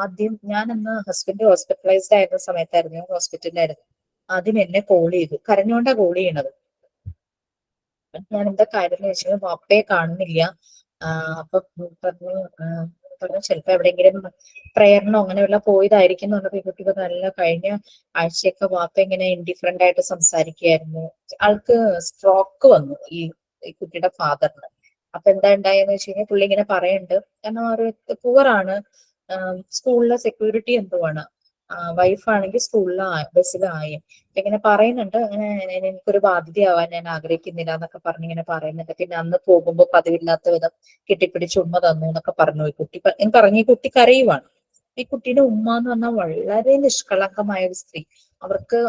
ആദ്യം, ഞാൻ അന്ന് ഹസ്ബൻഡ് ഹോസ്പിറ്റലൈസ്ഡ് ആയിരുന്ന സമയത്തായിരുന്നു, ഹോസ്പിറ്റലിലായിരുന്നു. ആദ്യം എന്നെ കോൾ ചെയ്തു, കരഞ്ഞോണ്ടാ കോൾ ചെയ്യണത്. ഞാൻ എന്താ കാര്യം എന്ന് വെച്ചാൽ വാപ്പയെ കാണുന്നില്ല. അപ്പൊ പറഞ്ഞു ചിലപ്പോ എവിടെയെങ്കിലും പ്രയറിനോ അങ്ങനെ വല്ല പോയതായിരിക്കും എന്ന് പറഞ്ഞപ്പോ ഈ കുട്ടിക്ക് നല്ല കഴിഞ്ഞ ആഴ്ചയൊക്കെ വാപ്പ ഇങ്ങനെ ഇൻഡിഫറന്റ് ആയിട്ട് സംസാരിക്കുകയായിരുന്നു. ആൾക്ക് സ്ട്രോക്ക് വന്നു ഈ കുട്ടിയുടെ ഫാദറിന്. അപ്പൊ എന്താ ഉണ്ടായെന്ന് വെച്ച് കഴിഞ്ഞാൽ പുള്ളി ഇങ്ങനെ പറയുന്നുണ്ട്, കാരണം ഒരു പുവറാണ്, സ്കൂളിലെ സെക്യൂരിറ്റി എന്തോ ആണ്, വൈഫാണെങ്കിൽ സ്കൂളിലെ ബസ്സിലായി. ഇങ്ങനെ പറയുന്നുണ്ട്, അങ്ങനെ എനിക്കൊരു ബാധ്യതയാവാൻ ഞാൻ ആഗ്രഹിക്കുന്നില്ല എന്നൊക്കെ പറഞ്ഞിങ്ങനെ പറയുന്നുണ്ട്. പിന്നെ അന്ന് പോകുമ്പോ പതിവില്ലാത്ത വിധം കെട്ടിപ്പിടിച്ച് ഉമ്മ തന്നു എന്നൊക്കെ പറഞ്ഞു ഈ കുട്ടി. പറഞ്ഞ ഈ കുട്ടി കരയുവാണ്. ഈ കുട്ടിയുടെ ഉമ്മ എന്ന് പറഞ്ഞാൽ വളരെ നിഷ്കളങ്കമായ ഒരു സ്ത്രീ. അവർക്ക്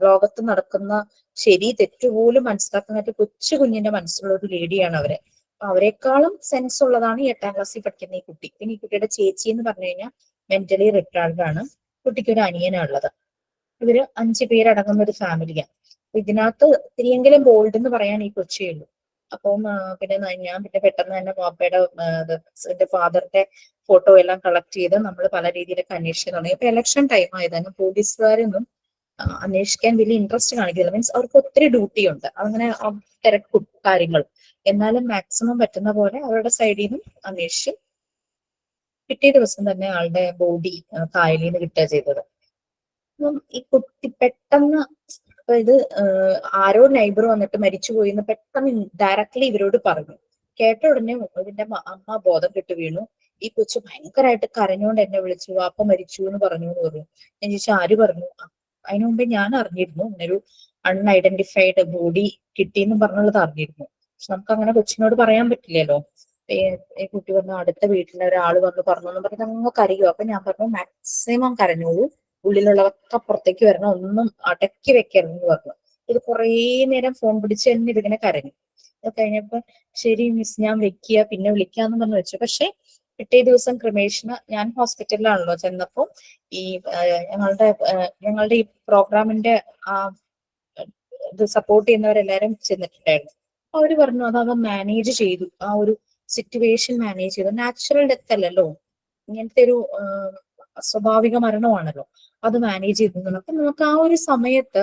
ലോകത്ത് നടക്കുന്ന ശരി തെറ്റുപോലും മനസ്സിലാക്കുന്ന കൊച്ചു കുഞ്ഞിന്റെ മനസ്സിലുള്ള ഒരു ലേഡിയാണ് അവരെ. അവരെക്കാളും സെൻസ് ഉള്ളതാണ് ഈ 8ാം ക്ലാസ്സിൽ പഠിക്കുന്ന ഈ കുട്ടി. പിന്നെ ഈ കുട്ടിയുടെ ചേച്ചി എന്ന് പറഞ്ഞു കഴിഞ്ഞാൽ മെന്റലി റിട്ടാർഡ് ആണ്. കുട്ടിക്ക് ഒരു അനിയനാണുള്ളത്. ഇവര് 5 പേരടങ്ങുന്ന ഒരു ഫാമിലിയാണ്. ഇതിനകത്ത് ഇത്തിരിയെങ്കിലും ബോൾഡ് എന്ന് പറയാൻ ഈ കൊച്ചേ ഉള്ളൂ. അപ്പം പിന്നെ ഞാൻ പിന്നെ പെട്ടെന്ന് തന്നെ പാപ്പയുടെ ഫാദറിന്റെ ഫോട്ടോ എല്ലാം കളക്ട് ചെയ്ത് നമ്മൾ പല രീതിയിലൊക്കെ അന്വേഷിച്ചു തുടങ്ങി. ഇപ്പൊ ഇലക്ഷൻ ടൈം ആയതാണ് പോലീസുകാരൊന്നും അന്വേഷിക്കാൻ വലിയ ഇൻട്രസ്റ്റ് കാണിക്കില്ല. മീൻസ് അവർക്ക് ഒത്തിരി ഡ്യൂട്ടി ഉണ്ട്, അങ്ങനെ തിരക്കും കാര്യങ്ങളും. എന്നാലും മാക്സിമം പറ്റുന്ന പോലെ അവരുടെ സൈഡിൽ നിന്നും അന്വേഷിച്ച് പിറ്റേ ദിവസം തന്നെ ആളുടെ ബോഡി കായലിൽ നിന്ന് കിട്ടുക ചെയ്തത്. അപ്പം ഈ കുട്ടി പെട്ടെന്ന് ഇത് ആരോ നൈബർ വന്നിട്ട് മരിച്ചുപോയി എന്ന് പെട്ടെന്ന് ഡയറക്ട്ലി ഇവരോട് പറഞ്ഞു. കേട്ട ഉടനെ ഇതിന്റെ അമ്മ ബോധം കെട്ട് വീണു. ഈ കൊച്ചു ഭയങ്കരമായിട്ട് കരഞ്ഞുകൊണ്ട് എന്നെ വിളിച്ചു, വാപ്പ മരിച്ചു എന്ന് പറഞ്ഞു എന്ന് പറഞ്ഞു. ഞാൻ ചോദിച്ചാൽ ആര് പറഞ്ഞു? അതിനു മുമ്പേ ഞാൻ അറിഞ്ഞിരുന്നു, ഇങ്ങനൊരു അൺഐഡന്റിഫൈഡ് ബോഡി കിട്ടിയെന്ന് പറഞ്ഞുള്ളത് അറിഞ്ഞിരുന്നു. പക്ഷെ നമുക്ക് അങ്ങനെ കൊച്ചിനോട് പറയാൻ പറ്റില്ലല്ലോ. ഈ കുട്ടി പറഞ്ഞു അടുത്ത വീട്ടിലെ ഒരാൾ വന്ന് പറഞ്ഞു എന്ന് പറഞ്ഞ് അങ്ങ് കരയോ. അപ്പൊ ഞാൻ പറഞ്ഞു മാക്സിമം കരഞ്ഞോളൂ, ഉള്ളിലുള്ളതൊക്കെ പുറത്തേക്ക് വരണം, ഒന്നും അടക്കി വെക്കരുതെന്ന് പറഞ്ഞു. ഇത് കുറേ നേരം ഫോൺ പിടിച്ച് തന്നെ ഇതിങ്ങനെ കരഞ്ഞു. അത് കഴിഞ്ഞപ്പോ ശരി മിസ് ഞാൻ വെക്കുക പിന്നെ വിളിക്കാന്ന് പറഞ്ഞ് വെച്ചു. പക്ഷെ പിറ്റേ ദിവസം ക്രിമേഷന് ഞാൻ ഹോസ്പിറ്റലിലാണല്ലോ ചെന്നപ്പോ ഈ ഞങ്ങളുടെ ഈ പ്രോഗ്രാമിന്റെ ഇത് സപ്പോർട്ട് ചെയ്യുന്നവരെല്ലാരും ചെന്നിട്ടുണ്ടായിരുന്നു. അവര് പറഞ്ഞു അത് മാനേജ് ചെയ്തു, ആ ഒരു സിറ്റുവേഷൻ മാനേജ് ചെയ്തു. നാച്ചുറൽ ഡെത്ത് അല്ലല്ലോ, ഇങ്ങനത്തെ ഒരു സ്വാഭാവിക മരണമാണല്ലോ, അത് മാനേജ് ചെയ്തു. അപ്പൊ നമുക്ക് ആ ഒരു സമയത്ത്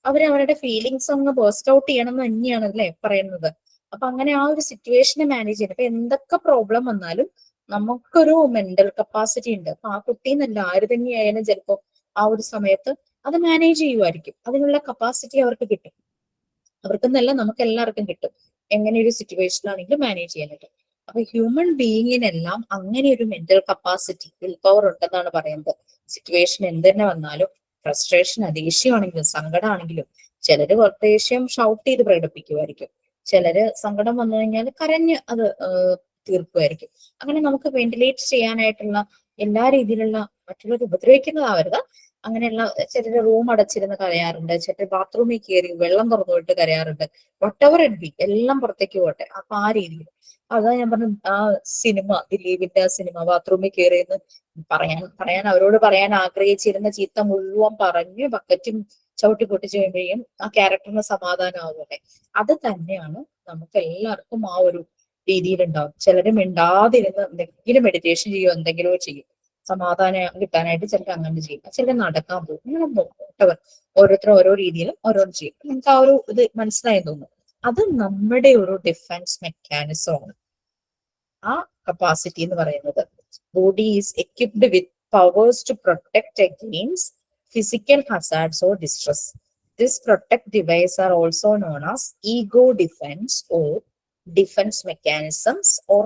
അവരുടെ ഫീലിങ്സ് ഒന്ന് ബേസ്റ്റ് ഔട്ട് ചെയ്യണം എന്ന് തന്നെയാണ് അല്ലേ പറയുന്നത്. അപ്പൊ അങ്ങനെ ആ ഒരു സിറ്റുവേഷനെ മാനേജ് ചെയ്യണം. അപ്പൊ എന്തൊക്കെ പ്രോബ്ലം വന്നാലും നമുക്കൊരു മെന്റൽ കപ്പാസിറ്റി ഉണ്ട്. അപ്പൊ ആ കുട്ടി എന്നല്ല ആര് തന്നെയായാലും ചിലപ്പോ ആ ഒരു സമയത്ത് അത് മാനേജ് ചെയ്യുമായിരിക്കും. അതിനുള്ള കപ്പാസിറ്റി അവർക്ക് കിട്ടും. അവർക്കെന്നല്ല നമുക്ക് എല്ലാവർക്കും കിട്ടും, എങ്ങനെ ഒരു സിറ്റുവേഷനിലാണെങ്കിലും മാനേജ് ചെയ്യാനായിട്ട്. അപ്പൊ ഹ്യൂമൻ ബീയിങ്ങിനെല്ലാം അങ്ങനെ ഒരു മെന്റൽ കപ്പാസിറ്റി, വിൽ പവർ ഉണ്ടെന്നാണ് പറയുന്നത്. സിറ്റുവേഷൻ എന്ത് തന്നെ വന്നാലും, ഫ്രസ്ട്രേഷൻ ദേഷ്യമാണെങ്കിലും സങ്കടമാണെങ്കിലും, ചിലര് ദേഷ്യം ഷൗട്ട് ചെയ്ത് പ്രകടിപ്പിക്കുമായിരിക്കും, ചിലര് സങ്കടം വന്നു കഴിഞ്ഞാൽ കരഞ്ഞ് അത് തീർക്കുമായിരിക്കും. അങ്ങനെ നമുക്ക് വെന്റിലേറ്റ് ചെയ്യാനായിട്ടുള്ള എല്ലാ രീതിയിലുള്ള, മറ്റുള്ളവർ ഉപദ്രവിക്കുന്നതാവരുത്, അങ്ങനെയുള്ള ചിലര് റൂം അടച്ചിരുന്ന് കരയാറുണ്ട്, ചിലര് ബാത്റൂമിൽ കയറി വെള്ളം തുറന്നു വിട്ട് കരയാറുണ്ട്. വട്ടെവർ ഇറ്റ് ബി, എല്ലാം പുറത്തേക്ക് പോട്ടെ. അപ്പൊ ആ രീതിയിൽ അതാ ഞാൻ പറഞ്ഞു, ആ സിനിമ ദിലീപിന്റെ ആ സിനിമ ബാത്റൂമിൽ കയറിയെന്ന് പറയാൻ അവരോട് പറയാൻ ആഗ്രഹിച്ചിരുന്ന ചീത്ത മുഴുവൻ പറഞ്ഞ് ബക്കറ്റും ചവിട്ടി പൊട്ടിച്ചു കഴിയുമ്പോഴും ആ ക്യാരക്ടറിന് സമാധാനമാവട്ടെ. അത് തന്നെയാണ് നമുക്ക് എല്ലാവർക്കും ആ ഒരു രീതിയിലുണ്ടാവും. ചിലര് മിണ്ടാതിരുന്ന് എന്തെങ്കിലും മെഡിറ്റേഷൻ ചെയ്യോ എന്തെങ്കിലുമോ ചെയ്യും, സമാധാനം കിട്ടാനായിട്ട് ചിലർ അങ്ങനെ ചെയ്യും, ചിലർ നടക്കാൻ പോകും, അങ്ങനെ പോട്ടവർ ഓരോരുത്തരും ഓരോ രീതിയിലും ഓരോന്ന് ചെയ്യും. നമുക്ക് ആ ഒരു ഇത് മനസ്സിലായി തോന്നുന്നു. അത് നമ്മുടെ ഒരു ഡിഫൻസ് മെക്കാനിസം ആണ്. ആ കപ്പാസിറ്റി എന്ന് പറയുന്നത് body is equipped with powers to protect against physical hazards or distress. This protect device are also known as ego defence or defence mechanisms or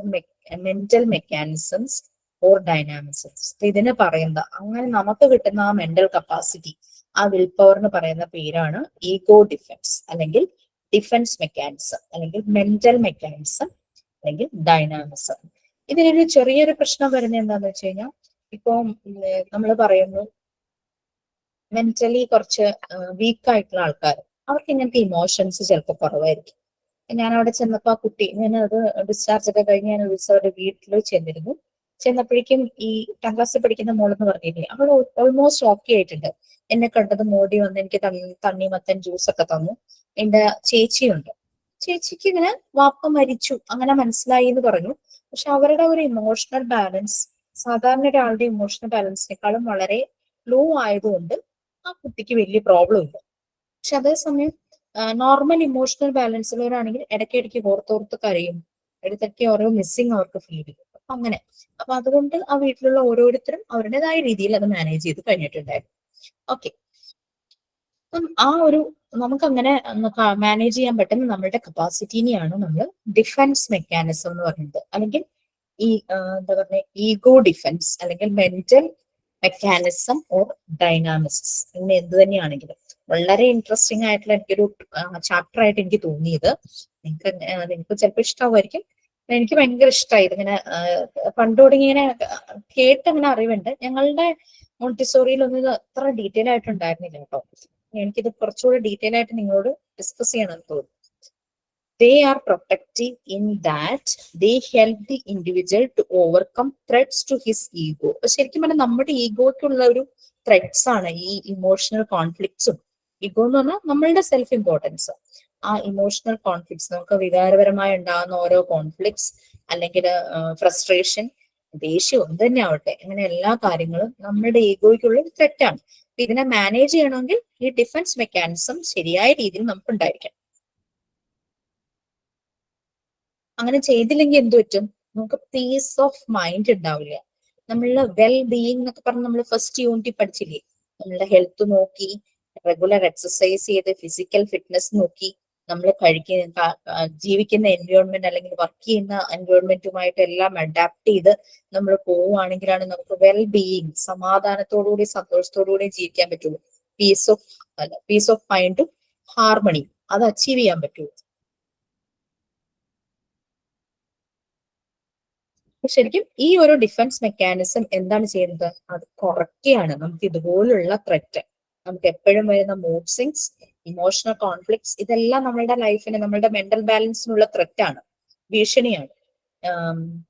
mental mechanisms or dynamisms. ഇതിന് പറയുന്ന അങ്ങനെ നമുക്ക് കിട്ടുന്ന ആ മെന്റൽ കപ്പാസിറ്റി, ആ will പവറിന് പറയുന്ന പേരാണ് ഈഗോ ഡിഫൻസ്, അല്ലെങ്കിൽ ഡിഫൻസ് മെക്കാനിസം, അല്ലെങ്കിൽ മെന്റൽ മെക്കാനിസം, അല്ലെങ്കിൽ ഡൈനാമിസം. ഇതിനൊരു ചെറിയൊരു പ്രശ്നം വരുന്നത് എന്താന്ന് വെച്ച് കഴിഞ്ഞാൽ, ഇപ്പൊ നമ്മൾ പറയുന്നു മെന്റലി കുറച്ച് വീക്ക് ആയിട്ടുള്ള ആൾക്കാർ, അവർക്ക് ഇങ്ങനത്തെ ഇമോഷൻസ് ചിലപ്പോൾ കുറവായിരിക്കും. ഞാൻ അവിടെ ചെന്നപ്പോ ആ കുട്ടി, ഞാനത് ഡിസ്ചാർജ് ഒക്കെ കഴിഞ്ഞ് ഞാൻ ഒരു ദിവസം അവരുടെ വീട്ടിൽ ചെന്നിരുന്നു. ചെന്നപ്പോഴേക്കും ഈ 10ാം ക്ലാസ്സിൽ പഠിക്കുന്ന മോളെന്ന് പറഞ്ഞില്ലേ, അവൾ ഓൾമോസ്റ്റ് ഓക്കെ ആയിട്ടുണ്ട്. എന്നെ കണ്ടത് മോടി വന്ന് എനിക്ക് തണ്ണിമത്തൻ ജ്യൂസ് ഒക്കെ തന്നു. എന്റെ ചേച്ചിയുണ്ട്, ചേച്ചിക്ക് ഇങ്ങനെ വാപ്പ മരിച്ചു അങ്ങനെ മനസ്സിലായി എന്ന് പറഞ്ഞു. പക്ഷെ അവരുടെ ഒരു ഇമോഷണൽ ബാലൻസ് സാധാരണ ഒരാളുടെ ഇമോഷണൽ ബാലൻസിനേക്കാളും വളരെ ലോ ആയതുകൊണ്ട് ആ കുട്ടിക്ക് വലിയ പ്രോബ്ലം ഇല്ല. പക്ഷെ അതേസമയം നോർമൽ ഇമോഷണൽ ബാലൻസിലവരാണെങ്കിൽ ഇടയ്ക്കിടയ്ക്ക് ഓർത്തോർത്ത് കരയും, ഇടയ്ക്കൊക്കെ ഓരോ മിസ്സിങ് അവർക്ക് ഫീൽ ചെയ്യും. അപ്പൊ അങ്ങനെ, അപ്പൊ അതുകൊണ്ട് ആ വീട്ടിലുള്ള ഓരോരുത്തരും അവരുടേതായ രീതിയിൽ അത് മാനേജ് ചെയ്ത് കഴിഞ്ഞിട്ടുണ്ടായിരുന്നു. ഓക്കെ, അപ്പം ആ ഒരു നമുക്ക് അങ്ങനെ മാനേജ് ചെയ്യാൻ പറ്റുന്ന നമ്മളുടെ കപ്പാസിറ്റിനെയാണ് നമ്മൾ ഡിഫൻസ് മെക്കാനിസം എന്ന് പറയുന്നത്. അല്ലെങ്കിൽ ഈ എന്താ പറയുക, ഈഗോ ഡിഫൻസ്, അല്ലെങ്കിൽ മെന്റൽ മെക്കാനിസം ഓർ ഡൈനാമിക്സ്, ഇങ്ങനെ എന്ത് തന്നെയാണെങ്കിലും വളരെ ഇൻട്രസ്റ്റിംഗ് ആയിട്ടുള്ള എനിക്കൊരു ചാപ്റ്റർ ആയിട്ട് എനിക്ക് തോന്നിയത്. നിങ്ങൾക്ക് ചിലപ്പോൾ ഇഷ്ടമാവുമായിരിക്കും, എനിക്ക് ഭയങ്കര ഇഷ്ടമായി. ഇതിങ്ങനെ പണ്ട് തുടങ്ങി ഇങ്ങനെ കേട്ടങ്ങനെ അറിവുണ്ട്. ഞങ്ങളുടെ മോണ്ടിസോറിയിലൊന്നും ഇത് അത്ര ഡീറ്റെയിൽ ആയിട്ട് ഉണ്ടായിരുന്നില്ല കേട്ടോ. എനിക്കിത് കുറച്ചുകൂടി ഡീറ്റെയിൽ ആയിട്ട് നിങ്ങളോട് ഡിസ്കസ് ചെയ്യണമെന്ന് തോന്നുന്നു. They are protective in that they help the individual to overcome threats to his ego. ശരിക്കും പറഞ്ഞാൽ നമ്മുടെ ഈഗോയ്ക്കുള്ള ഒരു ത്രെറ്റ്സ് ആണ് ഈ ഇമോഷണൽ കോൺഫ്ലിക്ട്സും. ഈഗോ എന്ന് പറഞ്ഞാൽ നമ്മളുടെ സെൽഫ് ഇമ്പോർട്ടൻസ്. ആ ഇമോഷണൽ കോൺഫ്ലിക്ട്സ്, നമുക്ക് വികാരപരമായി ഉണ്ടാകുന്ന ഓരോ കോൺഫ്ലിക്ട്സ് അല്ലെങ്കിൽ ഫ്രസ്ട്രേഷൻ, ദേഷ്യം എന്ത് തന്നെ ആവട്ടെ, അങ്ങനെ എല്ലാ കാര്യങ്ങളും നമ്മുടെ ഈഗോയ്ക്കുള്ള തെറ്റാണ്. ഇതിനെ മാനേജ് ചെയ്യണമെങ്കിൽ ഈ ഡിഫൻസ് മെക്കാനിസം ശരിയായ രീതിയിൽ നമുക്ക് ഉണ്ടായിരിക്കണം. അങ്ങനെ ചെയ്തില്ലെങ്കിൽ എന്ത് പറ്റും? നമുക്ക് പീസ് ഓഫ് മൈൻഡ് ഉണ്ടാവില്ല. നമ്മളുടെ വെൽ ബീയിങ് എന്നൊക്കെ പറഞ്ഞ് നമ്മൾ ഫസ്റ്റ് യൂണിറ്റ് പഠിച്ചില്ലേ? നമ്മളുടെ ഹെൽത്ത് നോക്കി, റെഗുലർ എക്സസൈസ് ചെയ്ത്, ഫിസിക്കൽ ഫിറ്റ്നസ് നോക്കി, നമ്മൾ ജീവിക്കുന്ന എൻവയോൺമെന്റ് അല്ലെങ്കിൽ വർക്ക് ചെയ്യുന്ന എൻവയോൺമെന്റുമായിട്ട് എല്ലാം അഡാപ്റ്റ് ചെയ്ത് നമ്മൾ പോവുകയാണെങ്കിലാണ് നമുക്ക് വെൽ ബീയിങ്, സമാധാനത്തോടുകൂടി സന്തോഷത്തോടുകൂടി ജീവിക്കാൻ പറ്റുള്ളൂ. പീസ് ഓഫ് മൈൻഡും ഹാർമണിയും അത് അച്ചീവ് ചെയ്യാൻ പറ്റുള്ളൂ. ശരിക്കും ഈ ഒരു ഡിഫൻസ് മെക്കാനിസം എന്താണ് ചെയ്യുന്നത്? അത് കുറയ്ക്കുകയാണ് നമുക്ക് ഇതുപോലുള്ള ത്രെറ്റ്. നമുക്ക് എപ്പോഴും വരുന്ന മൂഡ് സ്വിങ്സ്, ഇമോഷണൽ കോൺഫ്ലിക്ട്സ്, ഇതെല്ലാം നമ്മളുടെ ലൈഫിന്, നമ്മളുടെ മെന്റൽ ബാലൻസിനുള്ള ത്രെറ്റാണ്, ഭീഷണിയാണ്,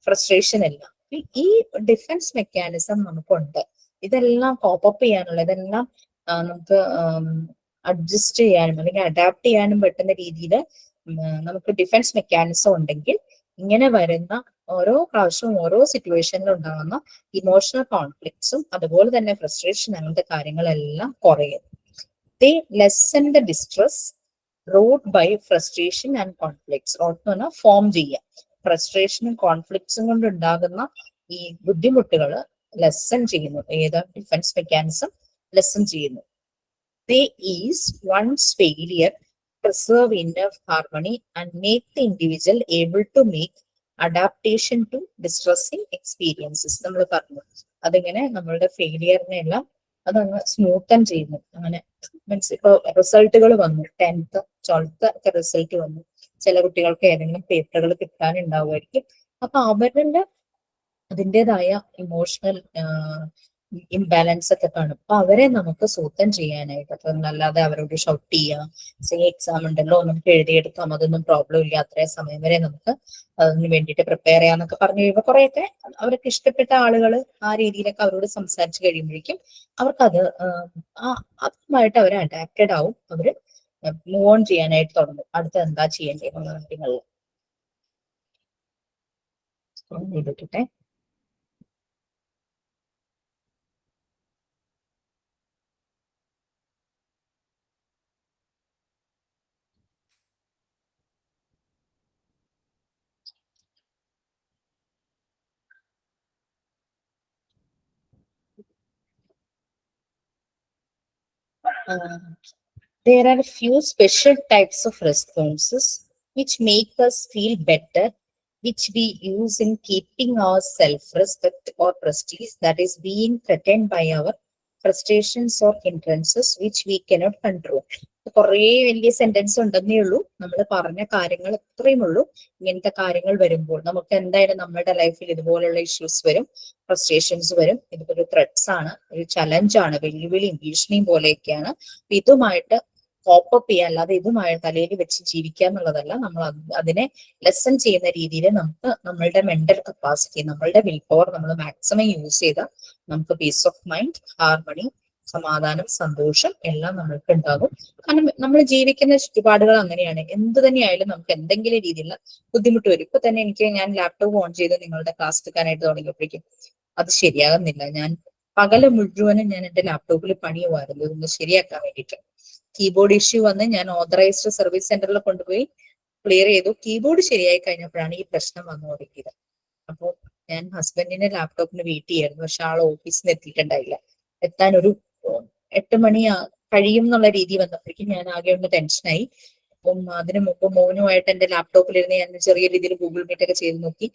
ഫ്രസ്ട്രേഷൻ എല്ലാം. ഈ ഡിഫൻസ് മെക്കാനിസം നമുക്കുണ്ട്. ഇതെല്ലാം കോപ്പപ്പ് ചെയ്യാനുള്ള, ഇതെല്ലാം നമുക്ക് അഡ്ജസ്റ്റ് ചെയ്യാനും അല്ലെങ്കിൽ അഡാപ്റ്റ് ചെയ്യാനും പറ്റുന്ന രീതിയിൽ നമുക്ക് ഡിഫൻസ് മെക്കാനിസം ഉണ്ടെങ്കിൽ ഇങ്ങനെ വരുന്ന ഓരോ പ്രാവശ്യവും ഓരോ സിറ്റുവേഷനിലും ഉണ്ടാകുന്ന ഇമോഷണൽ കോൺഫ്ലിക്ട്സും അതുപോലെ തന്നെ ഫ്രസ്ട്രേഷൻ അങ്ങനത്തെ കാര്യങ്ങളെല്ലാം കുറയും. They lessen the distress wrought by frustration and conflicts. Rote എന്ന് പറഞ്ഞാൽ ഫോം ചെയ്യുക. ഫ്രസ്ട്രേഷനും കോൺഫ്ലിക്ട്സും കൊണ്ട് ഉണ്ടാകുന്ന ഈ ബുദ്ധിമുട്ടുകൾ ലെസൺ ചെയ്യുന്നു. ഏത് ഡിഫൻസ് മെക്കാനിസം ലെസൺ ചെയ്യുന്നു. They ease one's failure, preserve inner harmony and make the individual able to make adaptation to distressing experiences. നമ്മൾ പറഞ്ഞു അതിങ്ങനെ നമ്മളുടെ ഫെയിലിയറിനെ എല്ലാം അതങ്ങ് സ്മൂത്തൻ ചെയ്യുന്നു. അങ്ങനെ മീൻസ് ഇപ്പൊ റിസൾട്ടുകൾ വന്നു, 10th 12th ഒക്കെ റിസൾട്ട് വന്നു, ചില കുട്ടികൾക്ക് ഏതെങ്കിലും പേപ്പറുകൾ കിട്ടാനുണ്ടാവുമായിരിക്കും. അപ്പൊ അവരുടെ അതിൻ്റെതായ ഇമോഷണൽ ഇംബാലൻസ് ഒക്കെ കാണും. അപ്പൊ അവരെ നമുക്ക് സൂത്തം ചെയ്യാനായിട്ട്, അപ്പൊ അല്ലാതെ അവരോട് ഷൗട്ട് ചെയ്യുക, എക്സാം ഉണ്ടല്ലോ നമുക്ക് എഴുതിയെടുക്കാം, അതൊന്നും പ്രോബ്ലം ഇല്ല, അത്രയും സമയം വരെ നമുക്ക് അതിന് വേണ്ടിയിട്ട് പ്രിപ്പയർ ചെയ്യാന്നൊക്കെ പറഞ്ഞു കഴിയുമ്പോൾ കുറെയൊക്കെ അവർക്ക് ഇഷ്ടപ്പെട്ട ആളുകൾ ആ രീതിയിലൊക്കെ അവരോട് സംസാരിച്ച് കഴിയുമ്പോഴേക്കും അവർക്കത് അതുമായിട്ട് അവർ അഡാപ്റ്റഡ് ആവും, അവര് മൂവ് ഓൺ ചെയ്യാനായിട്ട് തുടങ്ങും. അടുത്ത എന്താ ചെയ്യേണ്ടത് കാര്യങ്ങളിൽ ചെയ്തിട്ടെ. There are a few special types of responses which make us feel better, which we use in keeping our self-respect or prestige that is being threatened by our frustrations or hindrances which we cannot control. കുറേ വലിയ sentence ഉണ്ടെന്നേ ഉള്ളൂ. നമ്മൾ പറഞ്ഞ കാര്യങ്ങൾ ഇത്രയും ഉള്ളൂ. ഇങ്ങനത്തെ കാര്യങ്ങൾ വരുമ്പോൾ നമുക്ക് എന്തായാലും നമ്മുടെ ലൈഫിൽ ഇതുപോലുള്ള ഇഷ്യൂസ് വരും, ഫ്രസ്ട്രേഷൻസ് വരും. ഇതൊരു ത്രെറ്റ്സ് ആണ്, ഒരു ചലഞ്ചാണ്, വെല്ലുവിളിയും ഭീഷണിയും പോലെയൊക്കെയാണ്. ഇതുമായിട്ട് കോപ്പപ്പ് ചെയ്യുക, അല്ലാതെ ഇതുമായി തലയിൽ വെച്ച് ജീവിക്കുക എന്നുള്ളതല്ല. നമ്മൾ അതിനെ ലെസൺ ചെയ്യുന്ന രീതിയിൽ നമുക്ക് നമ്മളുടെ മെന്റൽ കപ്പാസിറ്റി, നമ്മളുടെ വിൽ പവർ നമ്മൾ മാക്സിമം യൂസ് ചെയ്താൽ നമുക്ക് പീസ് ഓഫ് മൈൻഡ്, ഹാർമണി, സമാധാനം, സന്തോഷം എല്ലാം നമ്മൾക്ക് ഉണ്ടാകും. കാരണം നമ്മൾ ജീവിക്കുന്ന ചുറ്റുപാടുകൾ അങ്ങനെയാണ്. എന്ത് തന്നെയായാലും നമുക്ക് എന്തെങ്കിലും രീതിയിലുള്ള ബുദ്ധിമുട്ട് വരും. ഇപ്പൊ തന്നെ ഞാൻ ലാപ്ടോപ്പ് ഓൺ ചെയ്ത് നിങ്ങളുടെ ക്ലാസ് എടുക്കാനായിട്ട് തുടങ്ങിയപ്പോഴേക്കും അത് ശരിയാകുന്നില്ല. ഞാൻ പകല് മുഴുവനും ഞാൻ എന്റെ ലാപ്ടോപ്പിൽ പണിയുമായിരുന്നു ഇതൊന്ന് ശരിയാക്കാൻ വേണ്ടിയിട്ട്. കീബോർഡ് ഇഷ്യൂ വന്ന് ഞാൻ ഓതറൈസ്ഡ് സർവീസ് സെന്ററിൽ കൊണ്ടുപോയി ക്ലിയർ ചെയ്തു. കീബോർഡ് ശരിയായി കഴിഞ്ഞപ്പോഴാണ് ഈ പ്രശ്നം വന്നു തുടങ്ങിയത്. അപ്പോൾ ഞാൻ ഹസ്ബൻഡിന്റെ ലാപ്ടോപ്പിന് വെയിറ്റ് ചെയ്യായിരുന്നു. പക്ഷെ ആൾ ഓഫീസിൽ നിന്ന് എത്തിയിട്ടുണ്ടായില്ല. എത്താൻ ഒരു 8 മണി കഴിയും എന്നുള്ള രീതി വന്നപ്പോഴേക്കും ഞാൻ ആകെ ഒന്ന് ടെൻഷനായി. അപ്പം അതിനു മുമ്പ് മോനുമായിട്ട് എന്റെ ലാപ്ടോപ്പിലിരുന്ന് ഞാൻ ചെറിയ രീതിയിൽ ഗൂഗിൾ മീറ്റ് ഒക്കെ ചെയ്ത് നോക്കി.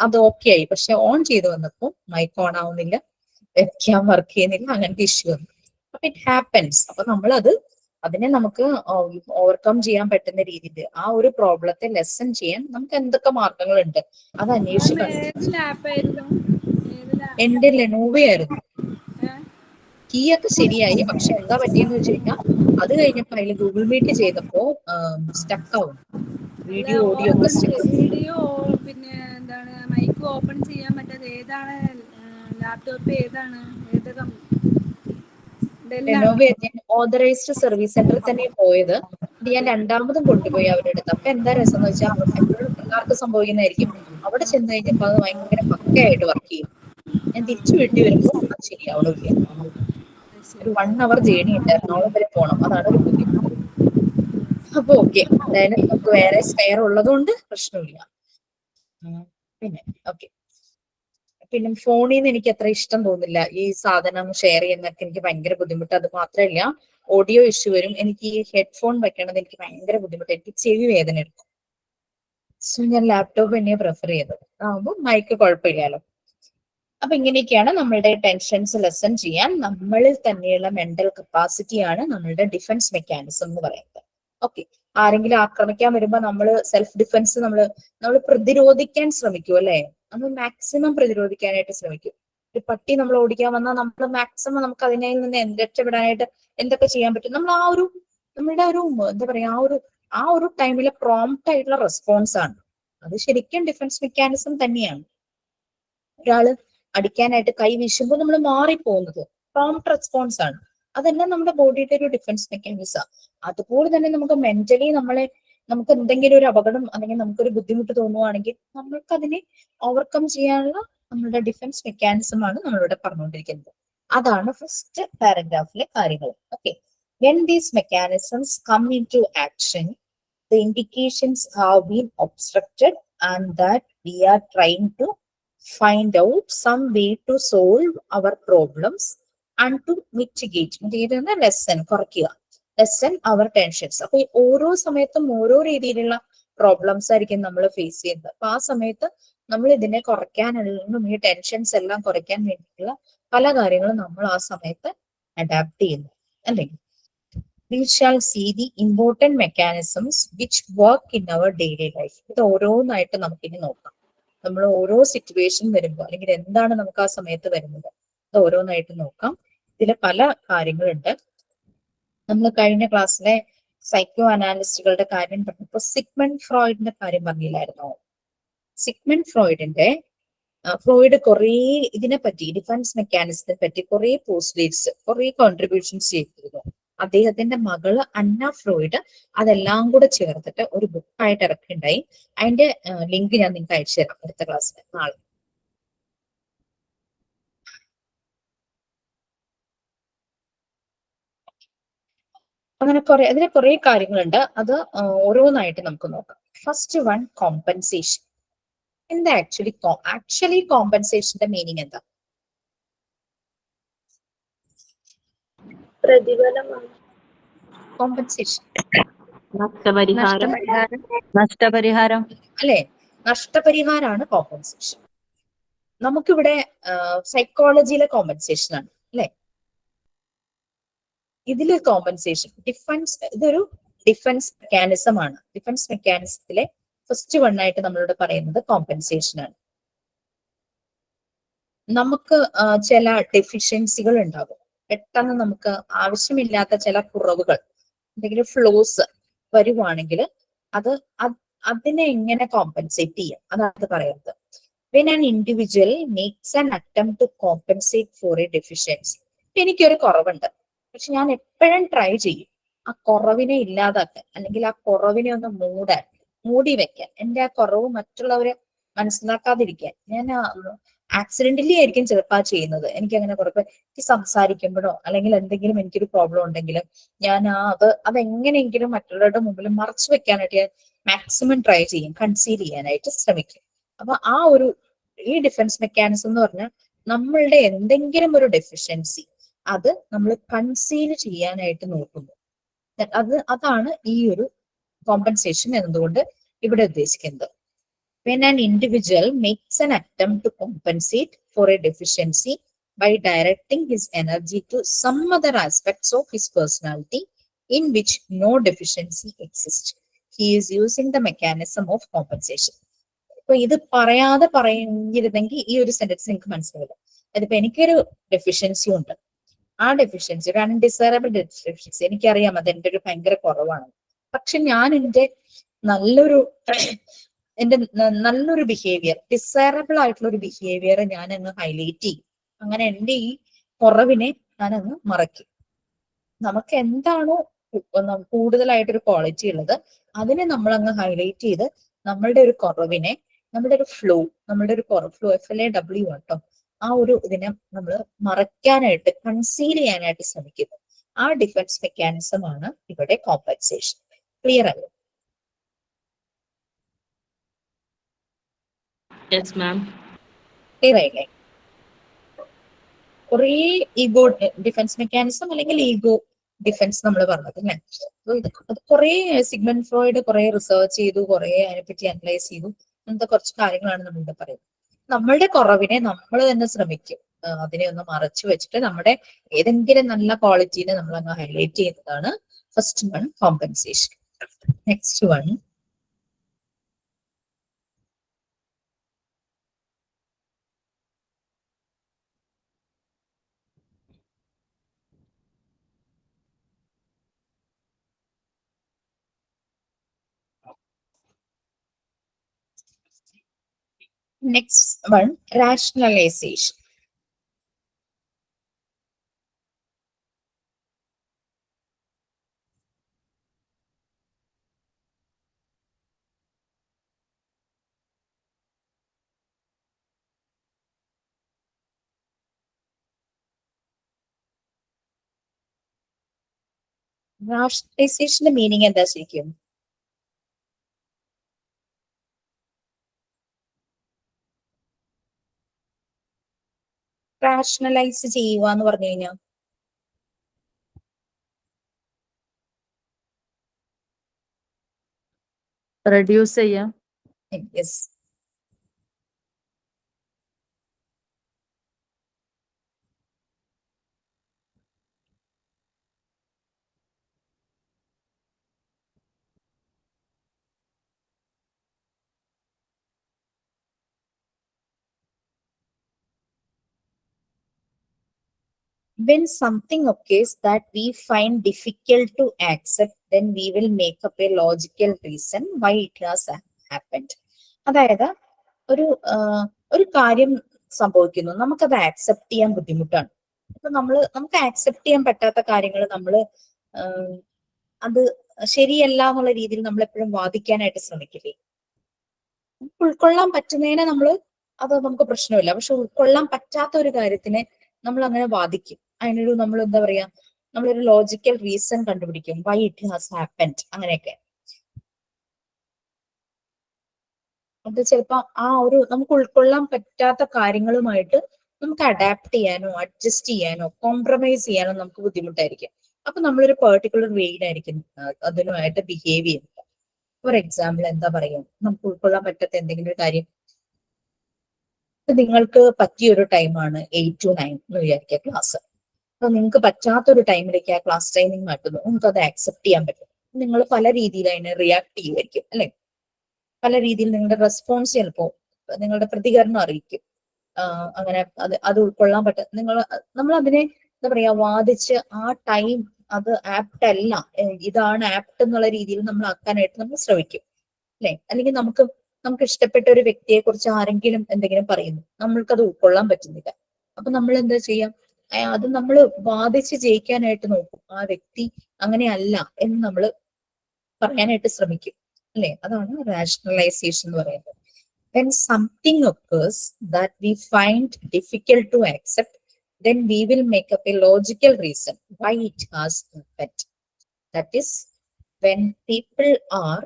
അത് ഓക്കെ ആയി. പക്ഷെ ഓൺ ചെയ്ത് വന്നപ്പോൾ മൈക്ക് ഓൺ ആവുന്നില്ല, വെബ്ക്യാം വർക്ക് ചെയ്യുന്നില്ല, അങ്ങനത്തെ ഇഷ്യൂ വന്നു. അപ്പൊ ഇറ്റ് ഹാപ്പൻസ്. അപ്പൊ അതിനെ നമുക്ക് ഓവർകം ചെയ്യാൻ പറ്റുന്ന രീതിയിൽ ആ ഒരു പ്രോബ്ലത്തെ ലെസൺ ചെയ്യാൻ നമുക്ക് എന്തൊക്കെ മാർഗങ്ങളുണ്ട് അത് അന്വേഷിച്ച് എന്റെ ലെനോവോ ആയിരുന്നു. കീ ഒക്കെ ശരിയായി. പക്ഷെ എന്താ പറ്റിയെന്ന് വെച്ച് കഴിഞ്ഞാൽ അത് കഴിഞ്ഞപ്പോ അതിൽ ഗൂഗിൾ മീറ്റ് ചെയ്തപ്പോ സ്റ്റക്ക് ആവും, വീഡിയോ ഓഡിയോ ഒക്കെ സ്റ്റക്ക്. വീഡിയോ പിന്നെ എന്താണ് മൈക്ക് ഓപ്പൺ ചെയ്യാൻ പറ്റാതെ ഏതാണ് ലാപ്ടോപ്പ്, ഏതാണ് ലെനോവോ ഓതറൈസ്ഡ് സർവീസ് സെന്ററിൽ തന്നെ പോയത്. ഇത് ഞാൻ രണ്ടാമതും കൊണ്ടുപോയി അവരുടെ അടുത്ത്. അപ്പൊ എന്താ രസം എന്ന് വെച്ചാൽ എപ്പോഴും പിള്ളേർക്ക് സംഭവിക്കുന്നതായിരിക്കും. അവിടെ ചെന്ന് കഴിഞ്ഞപ്പോ അത് ഭയങ്കര പക്കയായിട്ട് വർക്ക് ചെയ്യും. ഞാൻ തിരിച്ചു വീട്ടിൽ വരുമ്പോൾ അത് ശരിയാവണില്ല. ഒരു 1 hour ജേണി ഉണ്ട്, എറണാകുളം വരെ പോകണം. അതാണ് ഒരു ബുദ്ധിമുട്ട്. അപ്പൊ ഓക്കെ, എന്തായാലും നമുക്ക് വേറെ സ്പെയർ ഉള്ളതുകൊണ്ട് പ്രശ്നമില്ല. പിന്നെ ഓക്കെ, പിന്നെ ഫോണിൽ നിന്ന് എനിക്ക് അത്ര ഇഷ്ടം തോന്നില്ല ഈ സാധനം ഷെയർ ചെയ്യുന്നതൊക്കെ. എനിക്ക് ഭയങ്കര ബുദ്ധിമുട്ട്. അത് മാത്രമല്ല ഓഡിയോ ഇഷ്യൂ വരും. എനിക്ക് ഈ ഹെഡ്ഫോൺ വെക്കണത് എനിക്ക് ഭയങ്കര ബുദ്ധിമുട്ട്. എനിക്ക് ചെവി വേദന എടുക്കും. സോ ഞാൻ ലാപ്ടോപ്പ് തന്നെ പ്രിഫർ ചെയ്തത്. ആകുമ്പോൾ മൈക്ക് കുഴപ്പമില്ലല്ലോ. അപ്പൊ ഇങ്ങനെയൊക്കെയാണ് നമ്മളുടെ ടെൻഷൻസ് ലെസൺ ചെയ്യാൻ നമ്മളിൽ തന്നെയുള്ള മെന്റൽ കപ്പാസിറ്റിയാണ് നമ്മളുടെ ഡിഫൻസ് മെക്കാനിസം എന്ന് പറയുന്നത്. ഓക്കെ, ആരെങ്കിലും ആക്രമിക്കാൻ വരുമ്പോ നമ്മൾ സെൽഫ് ഡിഫൻസ് നമ്മൾ പ്രതിരോധിക്കാൻ ശ്രമിക്കും അല്ലെ. നമ്മൾ മാക്സിമം പ്രതിരോധിക്കാനായിട്ട് ശ്രമിക്കും. ഒരു പട്ടി നമ്മൾ ഓടിക്കാൻ വന്നാൽ നമ്മൾ മാക്സിമം നമുക്ക് അതിനെ നിന്ന് രക്ഷപ്പെടാനായിട്ട് എന്തൊക്കെ ചെയ്യാൻ പറ്റും. നമ്മൾ നമ്മളുടെ ഒരു എന്താ പറയാ, ആ ഒരു ടൈമിലെ പ്രോംപ്റ്റ് ആയിട്ടുള്ള റെസ്പോൺസ് ആണ് അത്. ശരിക്കും ഡിഫൻസ് മെക്കാനിസം തന്നെയാണ്. ഒരാള് അടിക്കാനായിട്ട് കൈ വീശുമ്പോൾ നമ്മൾ മാറിപ്പോകുന്നത് പ്രോംപ്റ്റ് റെസ്പോൺസ് ആണ്. അതെല്ലാം നമ്മുടെ ബോഡിയുടെ ഒരു ഡിഫൻസ് മെക്കാനിസം. അതുപോലെ തന്നെ നമുക്ക് മെന്റലി നമുക്ക് എന്തെങ്കിലും ഒരു അപകടം അല്ലെങ്കിൽ നമുക്കൊരു ബുദ്ധിമുട്ട് തോന്നുവാണെങ്കിൽ നമ്മൾക്ക് അതിനെ ഓവർകം ചെയ്യാനുള്ള നമ്മളുടെ ഡിഫൻസ് മെക്കാനിസം ആണ് നമ്മളിവിടെ പറഞ്ഞുകൊണ്ടിരിക്കുന്നത്. അതാണ് ഫസ്റ്റ് പാരഗ്രാഫിലെ കാര്യങ്ങൾ. Okay, when these mechanisms come into action, the indications have been obstructed and that we are trying to find out some way to solve our problems and to mitigate lessen our tensions. അപ്പൊ ഓരോ സമയത്തും ഓരോ രീതിയിലുള്ള problems ആയിരിക്കും നമ്മൾ face ചെയ്യുന്നത്. അപ്പൊ ആ സമയത്ത് നമ്മൾ ഇതിനെ കുറയ്ക്കാനുള്ള ഈ ടെൻഷൻസ് എല്ലാം കുറയ്ക്കാൻ വേണ്ടിയിട്ടുള്ള പല കാര്യങ്ങളും നമ്മൾ ആ സമയത്ത് അഡാപ്റ്റ് ചെയ്യുന്നു അല്ലെങ്കിൽ we shall see the important mechanisms which work in our daily life. ഇത് ഓരോന്നായിട്ട് നമുക്കിനി നോക്കാം. നമ്മൾ ഓരോ സിറ്റുവേഷൻ വരുമ്പോൾ അല്ലെങ്കിൽ എന്താണ് നമുക്ക് ആ സമയത്ത് വരുന്നത് അത് ഓരോന്നായിട്ട് നോക്കാം. ഇതിലെ പല കാര്യങ്ങളുണ്ട്. നമ്മൾ കഴിഞ്ഞ ക്ലാസ്സിലെ സൈക്കോ അനാലിസ്റ്റുകളുടെ കാര്യം പറഞ്ഞപ്പോൾ സിഗ്മണ്ട് ഫ്രോയിഡിന്റെ കാര്യം പറഞ്ഞില്ലായിരുന്നോ? സിഗ്മണ്ട് ഫ്രോയിഡ് കുറേ ഇതിനെപ്പറ്റി ഡിഫൻസ് മെക്കാനിസത്തെ പറ്റി കുറേ പോസ്റ്റ്ലേറ്റ്സ് കുറേ കോൺട്രിബ്യൂഷൻസ് ചെയ്തിരുന്നു. അദ്ദേഹത്തിന്റെ മകള് അന്ന ഫ്രോയിഡ് അതെല്ലാം കൂടെ ചേർത്തിട്ട് ഒരു ബുക്കായിട്ട് ഇറക്കിണ്ടായി. അതിന്റെ ലിങ്ക് ഞാൻ നിങ്ങൾക്ക് അയച്ചു തരാം അടുത്ത ക്ലാസ്സിൽ നാളെ. അങ്ങനെ അതിന് കുറെ കാര്യങ്ങളുണ്ട്. അത് ഓരോന്നായിട്ട് നമുക്ക് നോക്കാം. First one, compensation. എന്താ ആക്ച്വലി കോമ്പൻസേഷന്റെ മീനിങ് എന്താ? പ്രതിഫലമാണ്. കോമ്പൻസേഷൻ നഷ്ടപരിഹാരം അല്ലെ? നഷ്ടപരിഹാരമാണ് കോമ്പൻസേഷൻ. നമുക്കിവിടെ സൈക്കോളജിയിലെ കോമ്പൻസേഷൻ ആണ് അല്ലെ. ഇതില് കോമ്പൻസേഷൻ ഇതൊരു ഡിഫൻസ് മെക്കാനിസം ആണ്. ഡിഫൻസ് മെക്കാനിസത്തിലെ ഫസ്റ്റ് വൺ ആയിട്ട് നമ്മളിവിടെ പറയുന്നത് കോമ്പൻസേഷൻ ആണ്. നമുക്ക് ചില ഡെഫിഷ്യൻസികൾ ഉണ്ടാകും. പെട്ടെന്ന് നമുക്ക് ആവശ്യമില്ലാത്ത ചില കുറവുകൾ എന്തെങ്കിലും ഫ്ലോസ് വരുവാണെങ്കിൽ അതിനെ എങ്ങനെ കോമ്പൻസേറ്റ് ചെയ്യാം അതാണ് പറയുന്നത്. When an individual makes an attempt to compensate for a deficiency. എനിക്കൊരു കുറവുണ്ട്, പക്ഷെ ഞാൻ എപ്പോഴും ട്രൈ ചെയ്യും ആ കുറവിനെ ഇല്ലാതാക്കാൻ അല്ലെങ്കിൽ ആ കുറവിനെ ഒന്ന് മൂടി വെക്കാൻ. എന്റെ ആ കുറവ് മറ്റുള്ളവരെ മനസ്സിലാക്കാതിരിക്കാൻ. ഞാൻ ആക്സിഡന്റലി ആയിരിക്കും ചിലപ്പോൾ ചെയ്യുന്നത്. എനിക്ക് അങ്ങനെ എനിക്ക് സംസാരിക്കുമ്പോഴോ അല്ലെങ്കിൽ എന്തെങ്കിലും എനിക്കൊരു പ്രോബ്ലം ഉണ്ടെങ്കിലും ഞാൻ അതെങ്ങനെയെങ്കിലും മറ്റുള്ളവരുടെ മുമ്പിൽ മറച്ചു വെക്കാനായിട്ട് ഞാൻ മാക്സിമം ട്രൈ ചെയ്യും, കൺസീൽ ചെയ്യാനായിട്ട് ശ്രമിക്കും. അപ്പൊ ഈ ഡിഫൻസ് മെക്കാനിസം എന്ന് പറഞ്ഞാൽ നമ്മളുടെ എന്തെങ്കിലും ഒരു ഡെഫിഷ്യൻസി അത് നമ്മൾ കൺസീൽ ചെയ്യാനായിട്ട് നോക്കുന്നു. അതാണ് ഈ ഒരു കോമ്പൻസേഷൻ എന്നതുകൊണ്ട് ഇവിടെ ഉദ്ദേശിക്കുന്നത്. When an individual makes an attempt to compensate for a deficiency by directing his energy to some other aspects of his personality in which no deficiency exists, he is using the mechanism of compensation. അപ്പൊ ഇത് പറഞ്ഞിരുന്നെങ്കിൽ ഈ ഒരു sentence നിങ്ങൾക്ക് മനസ്സിലാവില്ല. അതിപ്പോ എനിക്കൊരു deficiency ഉണ്ട്, ആ ഡെഫിഷ്യൻസി ഒരു അൺഡിസൈറബിൾ ഡെഫിഷ്യൻസി എനിക്കറിയാം അത് എൻ്റെ ഒരു ഭയങ്കര കുറവാണ്. പക്ഷെ ഞാൻ എൻ്റെ നല്ലൊരു ബിഹേവിയർ, ഡിസൈറബിൾ ആയിട്ടുള്ള ഒരു ബിഹേവിയർ ഞാൻ അങ്ങ് ഹൈലൈറ്റ് ചെയ്യും. അങ്ങനെ എൻ്റെ ഈ കുറവിനെ ഞാൻ അങ്ങ് മറയ്ക്കും. നമുക്ക് എന്താണോ കൂടുതലായിട്ടൊരു ക്വാളിറ്റി ഉള്ളത്, അതിനെ നമ്മൾ അങ്ങ് ഹൈലൈറ്റ് ചെയ്ത് നമ്മളുടെ ഒരു കുറവിനെ, നമ്മുടെ ഒരു ഫ്ലോ, നമ്മളുടെ ഒരു ഫ്ലോ FLAW കേട്ടോ, ആ ഒരു ഇതിനെ നമ്മൾ മറയ്ക്കാനായിട്ട്, കൺസീൽ ചെയ്യാനായിട്ട് ശ്രമിക്കുന്നു. ആ ഡിഫൻസ് മെക്കാനിസം ആണ് ഇവിടെ കോമ്പൻസേഷൻ. ക്ലിയർ അല്ലേ? ക്ലിയർ ആയില്ലേ? കുറേ ഈഗോ ഡിഫൻസ് മെക്കാനിസം അല്ലെങ്കിൽ ഈഗോ ഡിഫൻസ് നമ്മൾ പറഞ്ഞത് അല്ലേ? അത് കുറെ സിഗ്മണ്ട് ഫ്രോയിഡ് കുറെ റിസർച്ച് ചെയ്തു, കുറെ അതിനെപ്പറ്റി അനലൈസ് ചെയ്തു. അങ്ങനത്തെ കുറച്ച് കാര്യങ്ങളാണ് നമ്മളിവിടെ പറയുന്നത്. നമ്മളുടെ കുറവിനെ നമ്മൾ തന്നെ ശ്രമിക്കും അതിനെ ഒന്ന് മറച്ചു വെച്ചിട്ട് നമ്മുടെ ഏതെങ്കിലും നല്ല ക്വാളിറ്റീനെ നമ്മൾ അങ്ങ് ഹൈലൈറ്റ് ചെയ്യുന്നതാണ് first one, compensation. Next one, rationalization. റാഷണലൈസേഷന്റെ മീനിങ് എന്താ ശരിക്കും? റാഷണലൈസ് ചെയ്യുക എന്ന് പറഞ്ഞു കഴിഞ്ഞാൽ റെഡ്യൂസ് ചെയ്യാം. Yes. When something occurs that we find difficult to accept, then we will make up a logical reason why it has happened. അതായത് ഒരു കാര്യം സംഭവിക്കുന്നു, നമുക്കത് ആക്സെപ്റ്റ് ചെയ്യാൻ ബുദ്ധിമുട്ടാണ്. അപ്പൊ നമുക്ക് ആക്സെപ്റ്റ് ചെയ്യാൻ പറ്റാത്ത കാര്യങ്ങൾ നമ്മൾ അത് ശരിയല്ല എന്നുള്ള രീതിയിൽ നമ്മൾ എപ്പോഴും വാദിക്കാനായിട്ട് ശ്രമിക്കില്ലേ? ഉൾക്കൊള്ളാൻ പറ്റുന്നതിനെ അത് നമുക്ക് പ്രശ്നമില്ല. പക്ഷെ ഉൾക്കൊള്ളാൻ പറ്റാത്ത ഒരു കാര്യത്തിനെ നമ്മൾ അങ്ങനെ വാദിക്കും. അതിനൊരു നമ്മൾ എന്താ പറയാ, നമ്മളൊരു ലോജിക്കൽ റീസൺ കണ്ടുപിടിക്കും, വൈ ഇറ്റ് ഹാസ് ഹാപ്പൻഡ്. അങ്ങനെയൊക്കെ അത് ചിലപ്പോ നമുക്ക് ഉൾക്കൊള്ളാൻ പറ്റാത്ത കാര്യങ്ങളുമായിട്ട് നമുക്ക് അഡാപ്റ്റ് ചെയ്യാനോ അഡ്ജസ്റ്റ് ചെയ്യാനോ കോംപ്രമൈസ് ചെയ്യാനോ നമുക്ക് ബുദ്ധിമുട്ടായിരിക്കും. അപ്പൊ നമ്മളൊരു പെർട്ടിക്കുലർ വേയിലായിരിക്കും അതിനുമായിട്ട് ബിഹേവ് ചെയ്യുന്നത്. ഫോർ എക്സാമ്പിൾ എന്താ പറയാ, നമുക്ക് ഉൾക്കൊള്ളാൻ പറ്റാത്ത എന്തെങ്കിലും ഒരു കാര്യം, നിങ്ങൾക്ക് പറ്റിയൊരു ടൈമാണ് 8 to 9 എന്ന് വിചാരിക്കുക ക്ലാസ്. അപ്പൊ നിങ്ങൾക്ക് പറ്റാത്തൊരു ടൈമിലേക്ക് ആ ക്ലാസ് ടൈമിംഗ് മാറ്റുന്നു, നിങ്ങൾക്ക് അത് ആക്സെപ്റ്റ് ചെയ്യാൻ പറ്റും. നിങ്ങൾ പല രീതിയിൽ അതിനെ റിയാക്ട് ചെയ്യുമായിരിക്കും അല്ലെ? പല രീതിയിൽ നിങ്ങളുടെ റെസ്പോൺസ് ചിലപ്പോ നിങ്ങളുടെ പ്രതികരണം അറിയിക്കും. അങ്ങനെ അത് ഉൾക്കൊള്ളാൻ നമ്മൾ അതിനെ എന്താ പറയാ, വാദിച്ച് ആ ടൈം അത് ആപ്റ്റ് അല്ല, ഇതാണ് ആപ്റ്റ് എന്നുള്ള രീതിയിൽ നമ്മൾ ആക്കാനായിട്ട് നമ്മൾ ശ്രമിക്കും അല്ലെ? അല്ലെങ്കിൽ നമുക്ക് ഇഷ്ടപ്പെട്ട ഒരു വ്യക്തിയെ കുറിച്ച് ആരെങ്കിലും എന്തെങ്കിലും പറയുന്നു, നമ്മൾക്കത് ഉൾക്കൊള്ളാൻ പറ്റുന്നില്ല. അപ്പൊ നമ്മൾ എന്താ ചെയ്യാം, അത് നമ്മൾ വാദിച്ച് ജയിക്കാനായിട്ട് നോക്കും. ആ വ്യക്തി അങ്ങനെയല്ല എന്ന് നമ്മൾ പറയാനായിട്ട് ശ്രമിക്കും അല്ലെ? അതാണ് rationalization എന്ന് പറയുന്നത്. When something occurs that we find difficult to accept, then we will make up a logical reason why it has happened. That is, when people are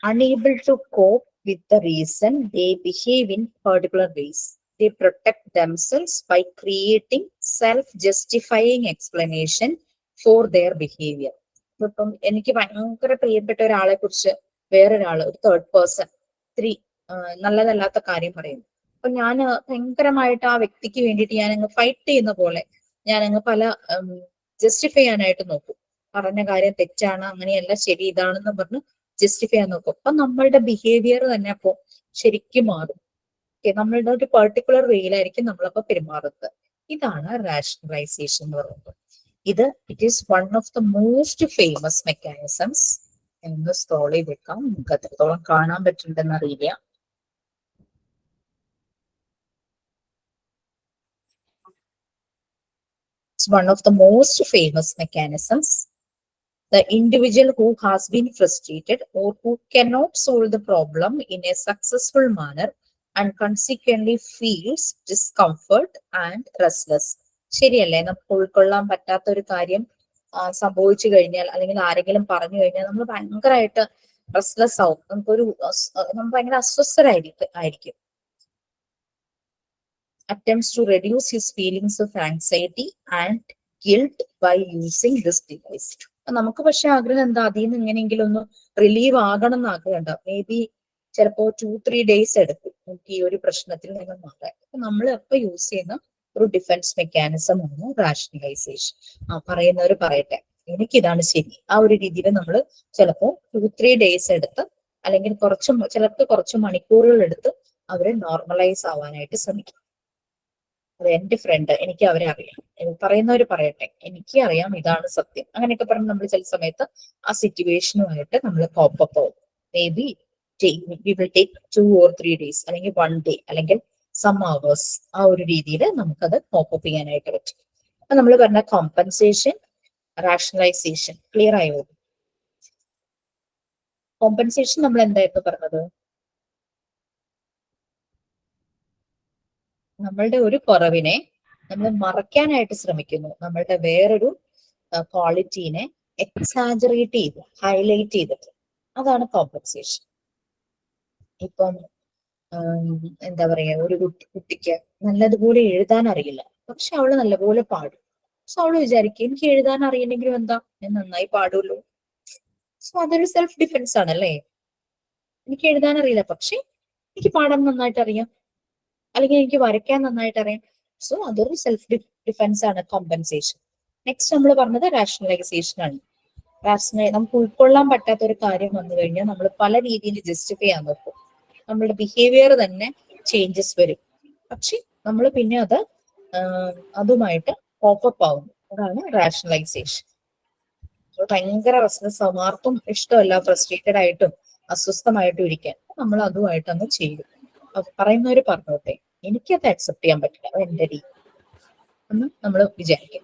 unable to cope with the reason, they behave in particular ways. They protect themselves by creating self-justifying explanation for their behavior. ഇപ്പം എനിക്ക് ഭയങ്കര പ്രിയപ്പെട്ട ഒരാളെ കുറിച്ച് വേറൊരാള്, ഒരു third person നല്ലതല്ലാത്ത കാര്യം പറയുന്നു. അപ്പൊ ഞാൻ ഭയങ്കരമായിട്ട് ആ വ്യക്തിക്ക് വേണ്ടിയിട്ട് ഞാനങ്ങ് ഫൈറ്റ് ചെയ്യുന്ന പോലെ ഞാനങ്ങ് പല ജസ്റ്റിഫൈ ചെയ്യാനായിട്ട് നോക്കും. പറഞ്ഞ കാര്യം തെറ്റാണ്, അങ്ങനെയല്ല, ശരി, ഇതാണെന്ന് പറഞ്ഞ് ജസ്റ്റിഫൈ ചെയ്യാൻ നോക്കും. അപ്പൊ നമ്മളുടെ ബിഹേവിയർ തന്നെ അപ്പോ ശരിക്കും മാറും. നമ്മളുടെ ഒരു പെർട്ടിക്കുലർ വേയിലായിരിക്കും നമ്മളപ്പോ പെരുമാറുന്നത്. ഇതാണ് റാഷണലൈസേഷൻ എന്ന് പറയുന്നത്. It is one of the most famous mechanisms. എന്ന് സ്ക്രോൾ ചെയ്ത് വെക്കാം, നമുക്ക് എത്രത്തോളം കാണാൻ പറ്റുന്നുണ്ടെന്ന് അറിയില്ല. It's one of the most famous mechanisms. The individual who has been frustrated or who cannot solve the problem in a successful manner and consequently feels discomfort and restless. ശരിയല്ലേ? നമുക്ക് ഉൾക്കൊള്ളാൻ പറ്റാത്ത ഒരു കാര്യം സംഭവിച്ചു കഴിഞ്ഞാൽ അല്ലെങ്കിൽ ആരെങ്കിലും പറഞ്ഞു കഴിഞ്ഞാൽ നമ്മൾ ഭയങ്കരമായിട്ട് റെസ്റ്റ്ലെസ് ആവും. നമ്മൾ ഭയങ്കര അസ്വസ്ഥരായിരിക്കും. Attempts to reduce his feelings of anxiety and guilt by using this device. നമുക്ക് പക്ഷെ ആഗ്രഹം എന്താ, അതിൽ നിന്ന് എങ്ങനെയെങ്കിലും ഒന്ന് റിലീവ് ആകണം എന്ന് ആഗ്രഹമുണ്ട്. മേ ബി ചിലപ്പോ 2-3 days എടുക്കും നമുക്ക് ഈ ഒരു പ്രശ്നത്തിൽ നിന്ന് മാറാൻ. നമ്മൾ എപ്പോ യൂസ് ചെയ്യുന്ന ഒരു ഡിഫൻസ് മെക്കാനിസം ആണ് റാഷണലൈസേഷൻ. പറയുന്നവർ പറയട്ടെ, എനിക്കിതാണ് ശരി. ആ ഒരു രീതിയിൽ നമ്മൾ ചിലപ്പോ 2-3 days എടുത്ത് അല്ലെങ്കിൽ ചിലർക്ക് കുറച്ച് മണിക്കൂറുകൾ എടുത്ത് അവരെ നോർമലൈസ് ആവാനായിട്ട് ശ്രമിക്കും. അത് എന്റെ ഫ്രണ്ട്, എനിക്ക് അവരെ അറിയാം, പറയുന്നവര് പറയട്ടെ, എനിക്ക് അറിയാം ഇതാണ് സത്യം, അങ്ങനെയൊക്കെ പറഞ്ഞ് നമ്മൾ ചില സമയത്ത് ആ സിറ്റുവേഷനുമായിട്ട് നമ്മൾ കോപ്പപ്പ് ആവും. May be we will take 2 or 3 days അല്ലെങ്കിൽ 1 day അല്ലെങ്കിൽ സം അവേഴ്സ്. ആ ഒരു രീതിയിൽ നമുക്കത് കോപ്പപ്പ് ചെയ്യാനായിട്ട് പറ്റും. അപ്പൊ നമ്മൾ പറഞ്ഞ കോമ്പൻസേഷൻ, റാഷണലൈസേഷൻ ക്ലിയർ ആയോ? കോമ്പൻസേഷൻ നമ്മൾ എന്തായിരുന്നു പറഞ്ഞത്? നമ്മളുടെ ഒരു കുറവിനെ നമ്മൾ മറയ്ക്കാനായിട്ട് ശ്രമിക്കുന്നു, നമ്മളുടെ വേറൊരു ക്വാളിറ്റീനെ എക്സാജറേറ്റ് ചെയ്ത് ഹൈലൈറ്റ് ചെയ്തിട്ട്. അതാണ് കോമ്പൻസേഷൻ. ഇപ്പം എന്താ പറയാ, ഒരു കുട്ടിക്ക് നല്ലതുപോലെ എഴുതാൻ അറിയില്ല, പക്ഷെ അവള് നല്ലപോലെ പാടും. സോ അവള് വിചാരിക്കും, എനിക്ക് എഴുതാൻ അറിയില്ലെങ്കിലും എന്താ, ഞാൻ നന്നായി പാടുള്ളൂ. സോ അതൊരു സെൽഫ് ഡിഫൻസ് ആണല്ലേ. എനിക്ക് എഴുതാൻ അറിയില്ല, പക്ഷെ എനിക്ക് പാടാൻ നന്നായിട്ട് അറിയാം, അല്ലെങ്കിൽ എനിക്ക് വരയ്ക്കാൻ നന്നായിട്ട് അറിയാം. സോ അതൊരു സെൽഫ് ഡിഫൻസ് ആണ്, കോമ്പൻസേഷൻ. നെക്സ്റ്റ് നമ്മൾ പറഞ്ഞത് റാഷണലൈസേഷൻ ആണ്. നമുക്ക് ഉൾക്കൊള്ളാൻ പറ്റാത്ത ഒരു കാര്യം വന്നു കഴിഞ്ഞാൽ നമ്മൾ പല രീതിയിൽ ജസ്റ്റിഫൈ ചെയ്യാൻ നോക്കും. നമ്മളുടെ ബിഹേവിയർ തന്നെ ചേഞ്ചസ് വരും, പക്ഷെ നമ്മൾ പിന്നെ അതുമായിട്ട് കോപ്പപ്പ് ആവുന്നു. അതാണ് റാഷണലൈസേഷൻ. ഭയങ്കര റെസ്റ്റ്ലെസ് ആവും, ആർക്കും ഇഷ്ടമല്ല ഫ്രസ്ട്രേറ്റഡ് ആയിട്ടും അസ്വസ്ഥമായിട്ടും ഇരിക്കാൻ. നമ്മൾ അതുമായിട്ടൊന്ന് ചെയ്യും. പറയുന്നവര് പറഞ്ഞോട്ടെ, എനിക്കത് അക്സെപ്റ്റ് ചെയ്യാൻ പറ്റില്ല, അത് എന്റെ രീതി എന്ന് നമ്മൾ വിചാരിക്കും.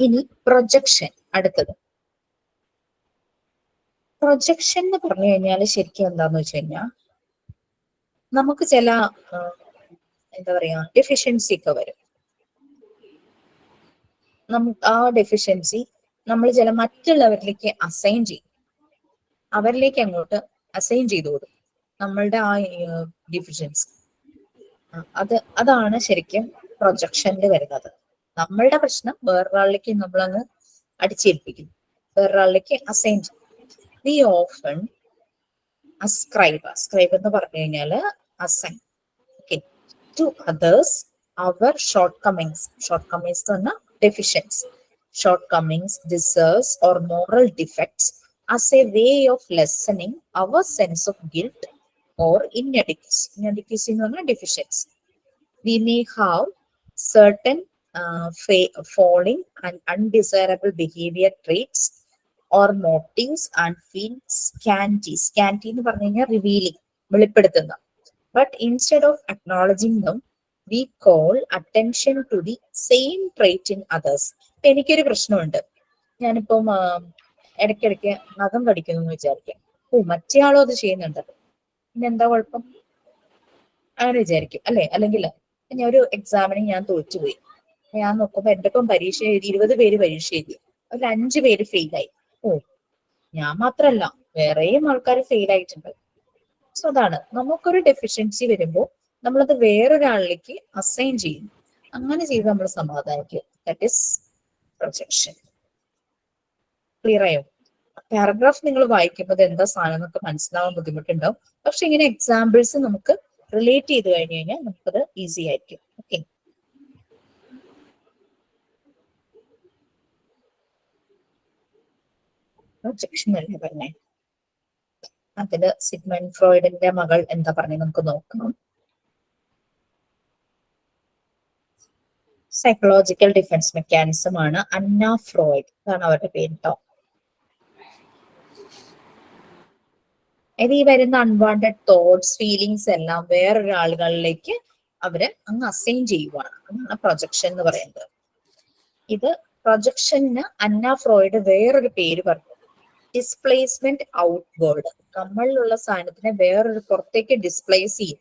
ഇനി പ്രൊജക്ഷൻ, അടുത്തത്. പ്രൊജക്ഷൻ എന്ന് പറഞ്ഞു കഴിഞ്ഞാൽ ശരിക്കും എന്താന്ന് വെച്ച് കഴിഞ്ഞാൽ നമുക്ക് ചില എന്താ പറയാ ഡെഫിഷ്യൻസി ഒക്കെ വരും. ആ ഡെഫിഷ്യൻസി നമ്മൾ ചില മറ്റുള്ളവരിലേക്ക് അസൈൻ ചെയ്യും, അവരിലേക്ക് അങ്ങോട്ട് അസൈൻ ചെയ്തു കൊടുക്കും നമ്മളുടെ ആ ഡിഫിഷ്യൻസി. അതാണ് ശരിക്കും പ്രൊജക്ഷനിൽ വരുന്നത്. നമ്മളുടെ പ്രശ്നം വേറൊരാളിലേക്ക് നമ്മളങ്ങ് അടിച്ചേൽപ്പിക്കുന്നു, വേറൊരാളിലേക്ക് അസൈൻ ചെയ്യും. വി ഓഫൺ അസ്ക്രൈബ് എന്ന് പറഞ്ഞു കഴിഞ്ഞാല് അസൈൻ ടു അതേഴ്സ് അവർ ഷോർട്ട്കമ്മിങ്സ് എന്ന് പറഞ്ഞാൽ deficiency, shortcomings, deserves or moral defects as a way of lessening our sense of guilt or inadequacy. Inadequacy എന്ന് പറഞ്ഞാൽ deficiency. We may have certain falling and undesirable behavior traits or motives and feel scanty എന്ന് പറഞ്ഞു കഴിഞ്ഞാൽ revealing, വെളിപ്പെടുത്തുന്ന. But instead of acknowledging them, we call attention to the same trait in others. എനിക്കൊരു പ്രശ്നമുണ്ട്, ഞാനിപ്പം ഇടയ്ക്കിടയ്ക്ക് നഖം കടിക്കുന്നു എന്ന് വിചാരിക്കാം. മറ്റേ ആളും അത് ചെയ്യുന്നുണ്ട്, പിന്നെ എന്താ കുഴപ്പം, അങ്ങനെ വിചാരിക്കും അല്ലെ. അല്ലെങ്കിൽ ഞാൻ ഒരു എക്സാമിന് ഞാൻ തോറ്റുപോയി, ഞാൻ നോക്കുമ്പോ എന്റെ ഒപ്പം പരീക്ഷ എഴുതി 20 പേര് പരീക്ഷ എഴുതി, അതിൽ 5 പേര് ഫെയിലായി. ഞാൻ മാത്രല്ല വേറെയും ആൾക്കാർ ഫെയിൽ ആയിട്ടുണ്ട്. സോ അതാണ്, നമുക്കൊരു ഡെഫിഷ്യൻസി വരുമ്പോൾ നമ്മളത് വേറൊരാളിലേക്ക് അസൈൻ ചെയ്യും. അങ്ങനെ ചെയ്ത് നമ്മൾ സമാധാനിക്കും. That is projection. ക്ലിയർ ആയോ? പാരഗ്രാഫ് നിങ്ങൾ വായിക്കുമ്പോൾ എന്താ സാധനം എന്നൊക്കെ മനസ്സിലാവാൻ ബുദ്ധിമുട്ടുണ്ടാവും, പക്ഷെ ഇങ്ങനെ എക്സാമ്പിൾസ് നമുക്ക് റിലേറ്റ് ചെയ്ത് കഴിഞ്ഞു കഴിഞ്ഞാൽ നമുക്കത് ഈസി ആയിരിക്കും. ഓക്കെ, പ്രൊജക്ഷൻ അല്ലേ പറഞ്ഞേ. അതില് സിഗ്മണ്ട് ഫ്രോയിഡിന്റെ മകൾ എന്താ പറഞ്ഞേ നമുക്ക് നോക്കാം. സൈക്കോളജിക്കൽ ഡിഫൻസ് മെക്കാനിസം ആണ് അന്ന ഫ്രോയിഡ്, അതാണ് അവരുടെ പേര് കേട്ടോ. ഈ വരുന്ന അൺവാണ്ടഡ് തോട്ട്സ്, ഫീലിങ്സ് എല്ലാം വേറൊരാളുകളിലേക്ക് അവര് അങ്ങ് അസൈൻ ചെയ്യുവാണ്. അതാണ് പ്രൊജക്ഷൻ എന്ന് പറയുന്നത്. ഇത് പ്രൊജക്ഷന് അന്ന ഫ്രോയിഡ് വേറൊരു പേര് പറഞ്ഞു, ഡിസ്പ്ലേസ്മെന്റ് ഔട്ട്വേർഡ്. നമ്മളിലുള്ള സാധനത്തിനെ വേറൊരു പുറത്തേക്ക് ഡിസ്പ്ലേസ് ചെയ്യും,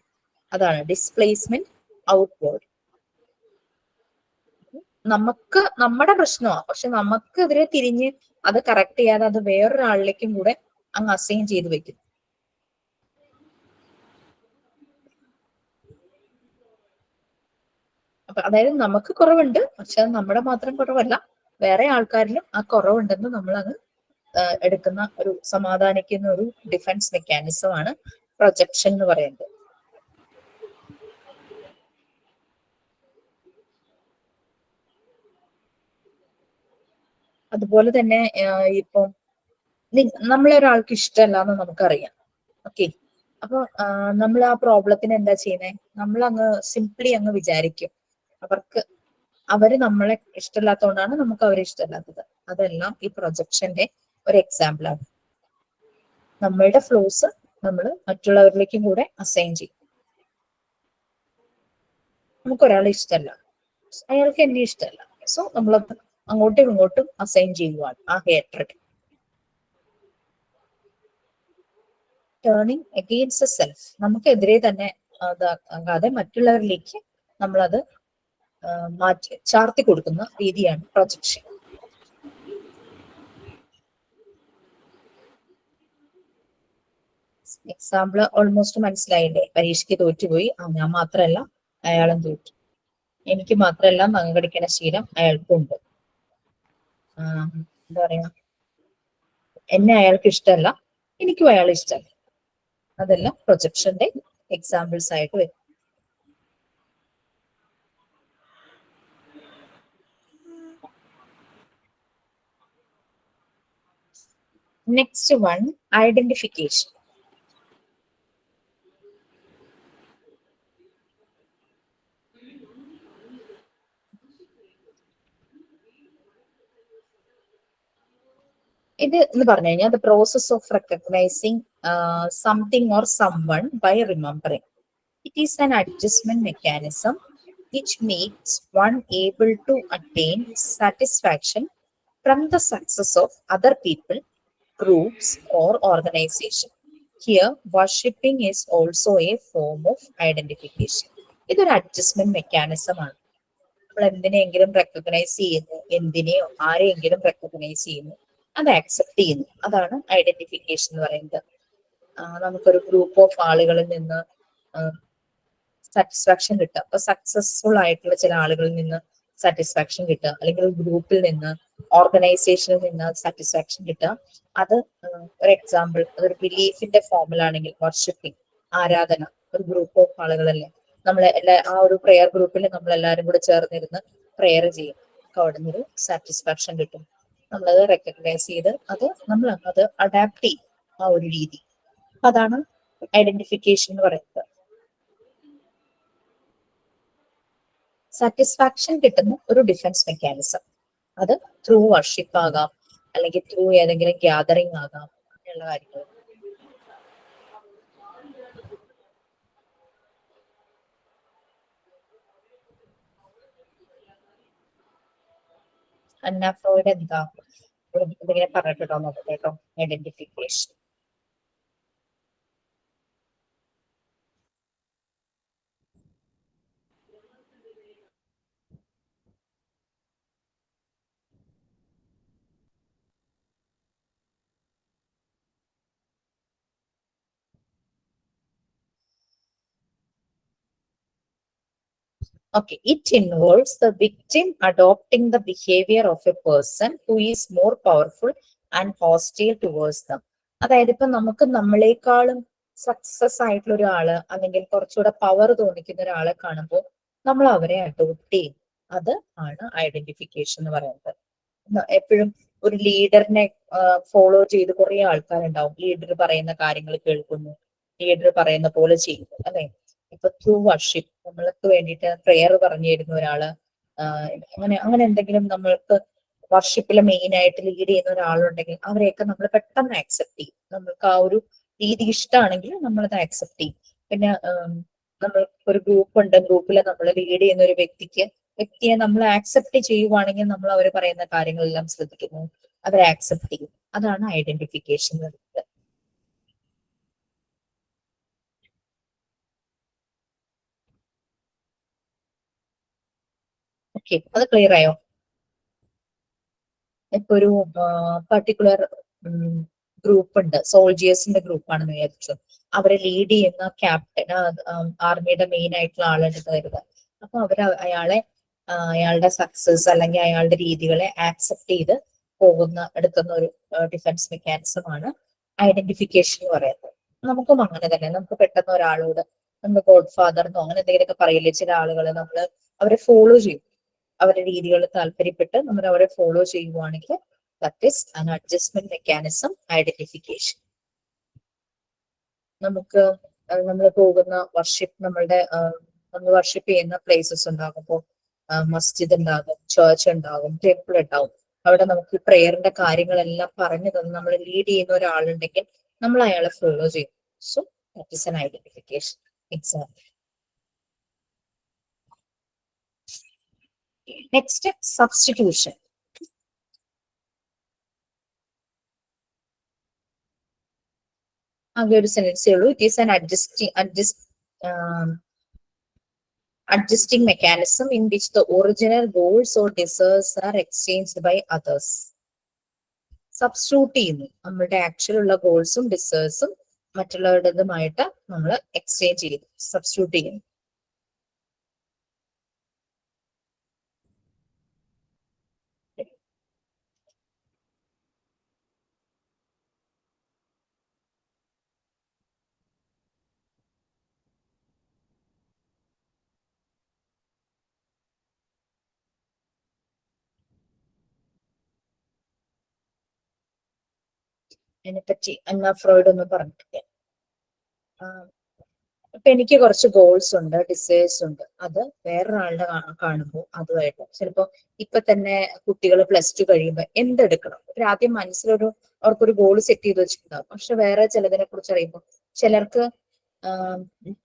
അതാണ് ഡിസ്പ്ലേസ്മെന്റ് ഔട്ട്വേർഡ്. നമുക്ക് നമ്മുടെ പ്രശ്നമാണ്, പക്ഷെ നമുക്കെതിരെ തിരിഞ്ഞ് അത് കറക്റ്റ് ചെയ്യാതെ അത് വേറൊരാളിലേക്കും കൂടെ അങ്ങ് അസൈൻ ചെയ്ത് വെക്കും. അപ്പൊ അതായത് നമുക്ക് കുറവുണ്ട്, പക്ഷെ അത് നമ്മുടെ മാത്രം കുറവല്ല, വേറെ ആൾക്കാരിലും ആ കുറവുണ്ടെന്ന് നമ്മൾ അങ്ങ് എടുക്കുന്ന ഒരു സമാധാനിക്കുന്ന ഒരു ഡിഫൻസ് മെക്കാനിസം ആണ് പ്രൊജക്ഷൻ എന്ന് പറയുന്നത്. അതുപോലെ തന്നെ ഇപ്പം നമ്മളെ ഒരാൾക്ക് ഇഷ്ടമല്ല എന്ന് നമുക്കറിയാം. ഓക്കെ, അപ്പൊ നമ്മൾ ആ പ്രോബ്ലത്തിന് എന്താ ചെയ്യുന്നത്? നമ്മൾ അങ്ങ് സിംപ്ലി അങ്ങ് വിചാരിക്കും അവര് നമ്മളെ ഇഷ്ടമില്ലാത്തതുകൊണ്ടാണ് നമുക്ക് അവരെ ഇഷ്ടമില്ലാത്തത്. അതെല്ലാം ഈ പ്രൊജക്ഷന്റെ ഒരു എക്സാമ്പിൾ ആണ്. നമ്മളുടെ ഫ്ലോസ് നമ്മൾ മറ്റുള്ളവരിലേക്കും കൂടെ അസൈൻ ചെയ്യും. നമുക്കൊരാളെ ഇഷ്ടമല്ല, അയാൾക്ക് എന്നെ ഇഷ്ടമല്ല, സോ നമ്മളത് അങ്ങോട്ടും ഇങ്ങോട്ടും അസൈൻ ചെയ്യുവാണ് ആ ഹേട്രഡ്. ടേണിങ് അഗെയിൻസ്റ്റ് സെൽഫ്, നമുക്കെതിരെ തന്നെ അതാകാതെ മറ്റുള്ളവരിലേക്ക് നമ്മളത് മാറ്റി ചാർത്തി കൊടുക്കുന്ന രീതിയാണ് പ്രൊജക്ഷൻ. എക്സാമ്പിൾ ഓൾമോസ്റ്റ് മനസ്സിലായില്ലേ? പരീക്ഷയ്ക്ക് തോറ്റുപോയി, ഞാൻ മാത്രമല്ല അയാളും തോറ്റു, എനിക്ക് മാത്രമല്ല പങ്കെടുക്കുന്ന ശീലം അയാൾക്കും ഉണ്ട്, എന്താ പറയാ, എന്നെ അയാൾക്ക് ഇഷ്ടമല്ല, എനിക്കും അയാളെ ഇഷ്ടമല്ല. അതെല്ലാം പ്രൊജക്ഷന്റെ എക്സാമ്പിൾസ് ആയിട്ട് വരും. Next one, identification. ഇത് എന്ന് പറഞ്ഞു കഴിഞ്ഞാൽ the process of recognizing something or someone by remembering. It is an adjustment mechanism which makes one able to attain satisfaction from the success of other people, groups or organization. Here, worshipping is also a form of identification. ഇതൊരു adjustment mechanism ആണ്. നമ്മൾ എന്തിനെങ്കിലും recognise ചെയ്യുന്നു, എന്തിനെയോ ആരെയെങ്കിലും recognise ചെയ്യുന്നു, അത് accept ചെയ്യുന്നു, അതാണ് ഐഡന്റിഫിക്കേഷൻ എന്ന് പറയുന്നത്. നമുക്കൊരു ഗ്രൂപ്പ് ഓഫ് ആളുകളിൽ നിന്ന് സാറ്റിസ്ഫാക്ഷൻ കിട്ടുക, അപ്പൊ സക്സസ്ഫുൾ ആയിട്ടുള്ള ചില ആളുകളിൽ നിന്ന് സാറ്റിസ്ഫാക്ഷൻ കിട്ടുക, അല്ലെങ്കിൽ ഒരു ഗ്രൂപ്പിൽ നിന്ന്, ഓർഗനൈസേഷനിൽ നിന്ന് സാറ്റിസ്ഫാക്ഷൻ കിട്ടുക, അത് ഒരു എക്സാമ്പിൾ അതൊരു ബിലീഫിന്റെ ഫോമിലാണെങ്കിൽ വർഷിപ്പിംഗ്, ആരാധന, ഒരു ഗ്രൂപ്പ് ഓഫ് ആളുകളല്ലേ, ആ ഒരു പ്രെയർ ഗ്രൂപ്പിൽ നമ്മൾ എല്ലാവരും കൂടെ ചേർന്നിരുന്ന് പ്രെയർ ചെയ്യും, അവിടെ നിന്നൊരു സാറ്റിസ്ഫാക്ഷൻ കിട്ടും. നമ്മളത് റെക്കഗ്നൈസ് ചെയ്ത് നമ്മൾ അത് അഡാപ്റ്റ് ചെയ്യും ആ ഒരു രീതി. അതാണ് ഐഡന്റിഫിക്കേഷൻ എന്ന് പറയുന്നത്. സാറ്റിസ്ഫാക്ഷൻ കിട്ടുന്ന ഒരു ഡിഫൻസ് മെക്കാനിസം, അത് ത്രൂ വർഷിപ്പ് ആകാം, അല്ലെങ്കിൽ ത്രൂ ഏതെങ്കിലും ഗ്യാതറിംഗ് ആകാം, അങ്ങനെയുള്ള കാര്യങ്ങൾ. അന്ന ഫ്രോയിഡ് എന്താ ഇതിങ്ങനെ പറഞ്ഞിട്ടുണ്ടോ നോക്കട്ടെ കേട്ടോ. Identification Okay, it involves the victim adopting the behavior of a person who is more powerful and hostile towards them. അതായത് ഇപ്പൊ നമുക്ക് നമ്മളെക്കാളും സക്സസ് ആയിട്ടുള്ള ഒരാള് അല്ലെങ്കിൽ കുറച്ചുകൂടെ പവർ തോന്നിക്കുന്ന ഒരാളെ കാണുമ്പോൾ നമ്മൾ അവരെ അഡോപ്റ്റ് ചെയ്യും. അത് ആണ് ഐഡന്റിഫിക്കേഷൻ എന്ന് പറയുന്നത്. എപ്പോഴും ഒരു ലീഡറിനെ ഫോളോ ചെയ്ത് കുറെ ആൾക്കാരുണ്ടാവും. ലീഡർ പറയുന്ന കാര്യങ്ങൾ കേൾക്കുന്നു, ലീഡർ പറയുന്ന പോലെ ചെയ്യുന്നു, അല്ലെ? ഇപ്പൊ ത്രൂ വർഷിപ്പ് നമ്മൾക്ക് വേണ്ടിയിട്ട് പ്രെയർ പറഞ്ഞു തരുന്ന ഒരാള്, അങ്ങനെ എന്തെങ്കിലും നമ്മൾക്ക് വർഷിപ്പിൽ മെയിൻ ആയിട്ട് ലീഡ് ചെയ്യുന്ന ഒരാളുണ്ടെങ്കിൽ അവരെയൊക്കെ നമ്മൾ പെട്ടെന്ന് ആക്സെപ്റ്റ് ചെയ്യും. നമ്മൾക്ക് ആ ഒരു രീതി ഇഷ്ടമാണെങ്കിൽ നമ്മളത് ആക്സെപ്റ്റ് ചെയ്യും. പിന്നെ നമ്മൾ ഒരു ഗ്രൂപ്പ് ഉണ്ട്, ഗ്രൂപ്പിൽ നമ്മൾ ലീഡ് ചെയ്യുന്ന ഒരു വ്യക്തിയെ നമ്മൾ ആക്സെപ്റ്റ് ചെയ്യുവാണെങ്കിൽ നമ്മൾ അവർ പറയുന്ന കാര്യങ്ങളെല്ലാം ശ്രദ്ധിക്കുന്നു, അവരെ ആക്സെപ്റ്റ് ചെയ്യും. അതാണ് ഐഡന്റിഫിക്കേഷൻ എന്ന് പറയുന്നത്. ഓക്കെ, അത് ക്ലിയർ ആയോ? ഇപ്പൊ ഒരു പർട്ടിക്കുലർ ഗ്രൂപ്പ് ഉണ്ട്, സോൾജിയേഴ്സിന്റെ ഗ്രൂപ്പാണെന്ന് വിചാരിച്ചു. അവരെ ലീഡ് ചെയ്യുന്ന ക്യാപ്റ്റൻ, ആർമിയുടെ മെയിൻ ആയിട്ടുള്ള ആളെടുത്ത് തരുക. അപ്പൊ അയാളുടെ സക്സസ് അല്ലെങ്കിൽ അയാളുടെ രീതികളെ ആക്സെപ്റ്റ് ചെയ്ത് എടുക്കുന്ന ഒരു ഡിഫൻസ് മെക്കാനിസം ആണ് ഐഡന്റിഫിക്കേഷൻ എന്ന് പറയുന്നത്. നമുക്കും അങ്ങനെ തന്നെ, നമുക്ക് പെട്ടെന്ന് ഒരാളോട് നമ്മൾ ഗോഡ് ഫാദർന്നോ അങ്ങനെ എന്തെങ്കിലുമൊക്കെ പറയില്ലേ, ചില ആളുകളെ നമ്മൾ അവരെ ഫോളോ ചെയ്യും, അവരുടെ രീതികൾ താല്പര്യപ്പെട്ട് നമ്മൾ അവരെ ഫോളോ ചെയ്യുവാണെങ്കിൽ that is an adjustment mechanism identification. നമുക്ക് നമ്മൾ പോകുന്ന നമ്മൾ വർഷിപ്പ് ചെയ്യുന്ന പ്ലേസസ് ഉണ്ടാകും. ഇപ്പോൾ മസ്ജിദ് ഉണ്ടാകും, ചേർച്ച് ഉണ്ടാകും, ടെമ്പിൾ ഉണ്ടാകും. അവിടെ നമുക്ക് പ്രേയറിന്റെ കാര്യങ്ങളെല്ലാം പറഞ്ഞു തന്ന് നമ്മൾ ലീഡ് ചെയ്യുന്ന ഒരാളുണ്ടെങ്കിൽ നമ്മൾ അയാളെ ഫോളോ ചെയ്യും. So that is an identification example. Next, substitution. ആകെ ഒരു സെന്റൻസേ ഉള്ളൂ. It is an adjusting mechanism in which the original goals or desires are exchanged by others. Substitute ചെയ്യുന്നു, നമ്മളുടെ ആക്ച്വൽ ഉള്ള ഗോൾസും ഡിസേഴ്സും മറ്റുള്ളവരുടേതുമായിട്ട് നമ്മൾ എക്സ്ചേഞ്ച് ചെയ്യുന്നു, സബ്സ്റ്റിറ്റ്യൂട്ട് ചെയ്യുന്നു. അതിനെപ്പറ്റി അന്ന ഫ്രോയിഡ് ഒന്നും പറഞ്ഞിട്ടില്ല. ഇപ്പൊ എനിക്ക് കുറച്ച് ഗോൾസ് ഉണ്ട്, ഡിസയേഴ്സ് ഉണ്ട്. അത് വേറൊരാളുടെ കാണുമ്പോൾ അതുമായിട്ട് ചിലപ്പോ ഇപ്പൊ തന്നെ കുട്ടികൾ +2 കഴിയുമ്പോൾ എന്തെടുക്കണം, ആദ്യം അവർക്കൊരു ഗോൾ സെറ്റ് ചെയ്ത് വെച്ചിട്ടുണ്ടാവും. പക്ഷെ വേറെ ചിലതിനെ കുറിച്ച് അറിയുമ്പോൾ ചിലർക്ക്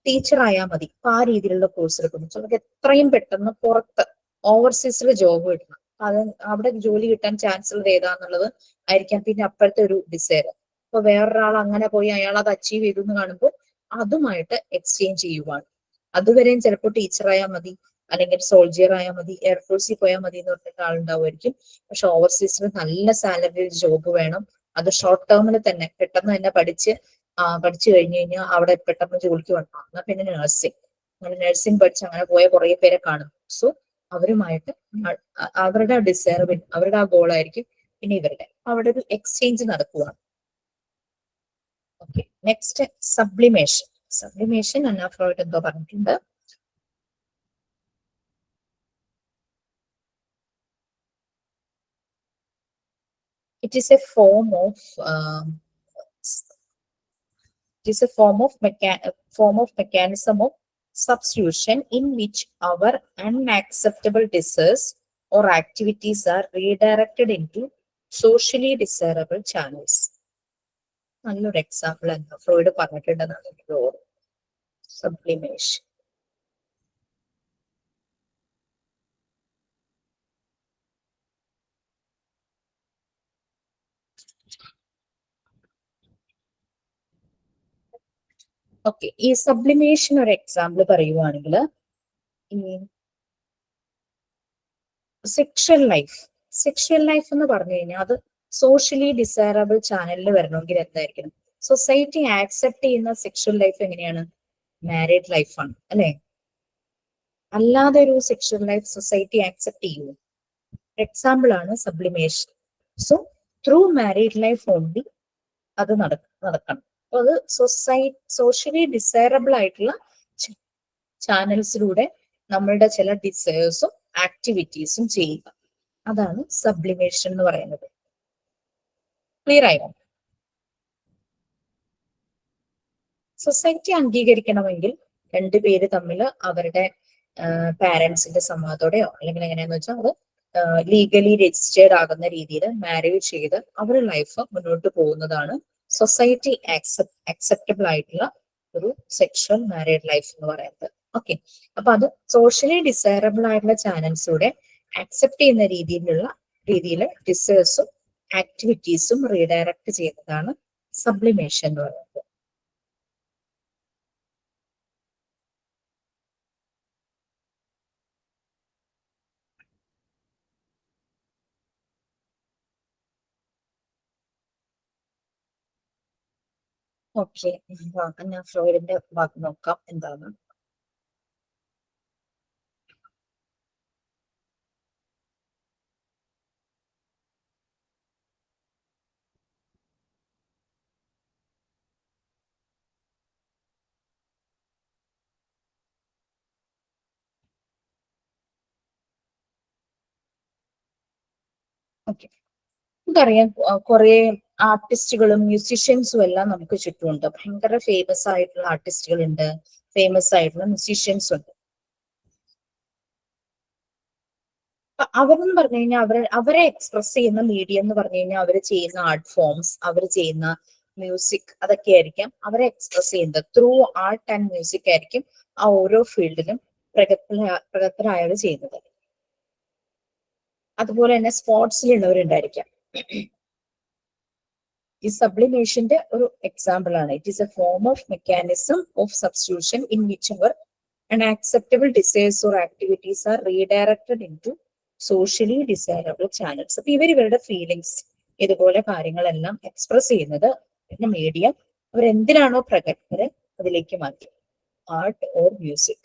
ടീച്ചർ ആയാൽ മതി, അപ്പൊ ആ രീതിയിലുള്ള കോഴ്സ് എടുക്കുന്നു. ചിലർക്ക് എത്രയും പെട്ടെന്ന് പുറത്ത് ഓവർസീസിൽ ജോബ് കിട്ടണം, അവിടെ ജോലി കിട്ടാൻ ചാൻസ് ഉള്ളത് ഏതാന്നുള്ളത് ആയിരിക്കാം പിന്നെ അപ്പോഴത്തെ ഒരു ഡിസയർ. അപ്പൊ വേറൊരാൾ അങ്ങനെ പോയി അയാൾ അത് അച്ചീവ് ചെയ്തു എന്ന് കാണുമ്പോൾ അതുമായിട്ട് എക്സ്ചേഞ്ച് ചെയ്യുവാണ്. അതുവരെയും ചിലപ്പോൾ ടീച്ചറായാൽ മതി, അല്ലെങ്കിൽ സോൾജിയർ ആയാൽ മതി, എയർഫോഴ്സിൽ പോയാൽ മതി എന്ന് പറഞ്ഞിട്ട് ആളുണ്ടാവുമായിരിക്കും. പക്ഷെ ഓവർസീസിൽ നല്ല സാലറി ജോബ് വേണം, അത് ഷോർട്ട് ടേമിൽ തന്നെ പെട്ടെന്ന് തന്നെ പഠിച്ചു കഴിഞ്ഞു കഴിഞ്ഞാൽ അവിടെ പെട്ടെന്ന് ജോലിക്ക് വരണം. എന്നാൽ പിന്നെ നഴ്സിംഗ് പഠിച്ച് അങ്ങനെ പോയ കുറെ പേരെ കാണും. സോ അവരുമായിട്ട് അവരുടെ ഡിസയർ, അവരുടെ ആ ഗോളായിരിക്കും പിന്നെ ഇവരുടെ, അവിടെ ഒരു എക്സ്ചേഞ്ച് നടക്കുകയാണ്. Okay, next sublimation. സബ്ലിമേഷൻ അന്ന ഫ്രോയിഡ് എന്തോ പറഞ്ഞിട്ടുണ്ട്. It is a form of mechanism of substitution in which our unacceptable desires or activities are redirected into socially desirable channels. നല്ലൊരു എക്സാമ്പിൾ ആണ് ഫ്രോയിഡ് പറഞ്ഞിട്ടുണ്ടെന്നാണ് എനിക്ക് തോന്നുന്നത്. സബ്ലിമേഷൻ. ഓക്കെ, ഈ sublimation ഒരു example പറയുവാണെങ്കിൽ ഈ സെക്ഷൽ ലൈഫ് എന്ന് പറഞ്ഞു കഴിഞ്ഞാൽ അത് സോഷ്യലി ഡിസൈറബിൾ ചാനലിൽ വരണമെങ്കിൽ എന്തായിരിക്കണം? സൊസൈറ്റി ആക്സെപ്റ്റ് ചെയ്യുന്ന സെക്ഷൽ ലൈഫ് എങ്ങനെയാണ്? മാരീഡ് ലൈഫാണ് അല്ലെ? അല്ലാതെ ഒരു സെക്ഷൽ ലൈഫ് സൊസൈറ്റി ആക്സെപ്റ്റ് ചെയ്യുമോ? എക്സാമ്പിൾ ആണ് sublimation. So through married life only അത് നടക്കണം. അത് സോഷ്യലി ഡിസൈറബിൾ ആയിട്ടുള്ള ചാനൽസിലൂടെ നമ്മളുടെ ചില ഡിസയേഴ്സും ആക്ടിവിറ്റീസും ചെയ്യുക, അതാണ് സബ്ലിമേഷൻ എന്ന് പറയുന്നത്. ക്ലിയർ ആയോ? സൊസൈറ്റി അംഗീകരിക്കണമെങ്കിൽ രണ്ടുപേര് തമ്മിൽ അവരുടെ പാരന്റ്സിന്റെ സമ്മതത്തോടെയോ അല്ലെങ്കിൽ എങ്ങനെയാന്ന് വെച്ചാൽ അത് ലീഗലി രജിസ്റ്റേർഡ് ആകുന്ന രീതിയിൽ മാരേജ് ചെയ്ത് അവരുടെ ലൈഫ് മുന്നോട്ട് പോകുന്നതാണ് സൊസൈറ്റി അക്സെപ്റ്റബിൾ ആയിട്ടുള്ള ഒരു സെക്ഷൽ മാരീഡ് ലൈഫ് എന്ന് പറയുന്നത്. ഓക്കെ, അപ്പൊ അത് സോഷ്യലി ഡിസൈറബിൾ ആയിട്ടുള്ള ചാനൽസിലൂടെ ആക്സെപ്റ്റ് ചെയ്യുന്ന രീതിയിൽ ഡിസേഴ്സും ആക്ടിവിറ്റീസും റീഡയറക്ട് ചെയ്യുന്നതാണ് സബ്ലിമേഷൻ എന്ന് പറയുന്നത്. ഓക്കെ, ഞാൻ ഫ്രോയിഡിന്റെ ഭാഗം നോക്കാം എന്താണ്. ഓക്കെ, നമുക്കറിയാം കുറെ ആർട്ടിസ്റ്റുകളും മ്യൂസീഷ്യൻസും എല്ലാം നമുക്ക് ചുറ്റുമുണ്ട്. ഭയങ്കര ഫേമസ് ആയിട്ടുള്ള ആർട്ടിസ്റ്റുകൾ ഉണ്ട്, ഫേമസ് ആയിട്ടുള്ള മ്യൂസീഷ്യൻസ് ഉണ്ട്. അവരെന്ന് പറഞ്ഞു കഴിഞ്ഞാൽ അവരെ എക്സ്പ്രസ് ചെയ്യുന്ന മീഡിയം എന്ന് പറഞ്ഞു കഴിഞ്ഞാൽ അവർ ചെയ്യുന്ന ആർട്ട് ഫോംസ്, അവർ ചെയ്യുന്ന മ്യൂസിക്, അതൊക്കെ ആയിരിക്കാം അവരെ എക്സ്പ്രസ് ചെയ്യുന്നത്. ത്രൂ ആർട്ട് ആൻഡ് മ്യൂസിക് ആയിരിക്കും ആ ഓരോ ഫീൽഡിലും പ്രഗത്ഭരായവർ ചെയ്യുന്നത്. അതുപോലെ തന്നെ സ്പോർട്സിലുള്ളവരുണ്ടായിരിക്കാം. ഈ സബ്ലിമേഷന്റെ ഒരു എക്സാമ്പിൾ ആണ്. It is a form of mechanism of substitution in which ever unacceptable desires or activities are redirected in to socially desirable channels. അപ്പൊ ഇവരുടെ ഫീലിങ്സ്, ഇതുപോലെ കാര്യങ്ങളെല്ലാം എക്സ്പ്രസ് ചെയ്യുന്നത് മീഡിയം അവരെന്തിനാണോ പ്രഗത്ഭര് അതിലേക്ക് മാറ്റി, art or music.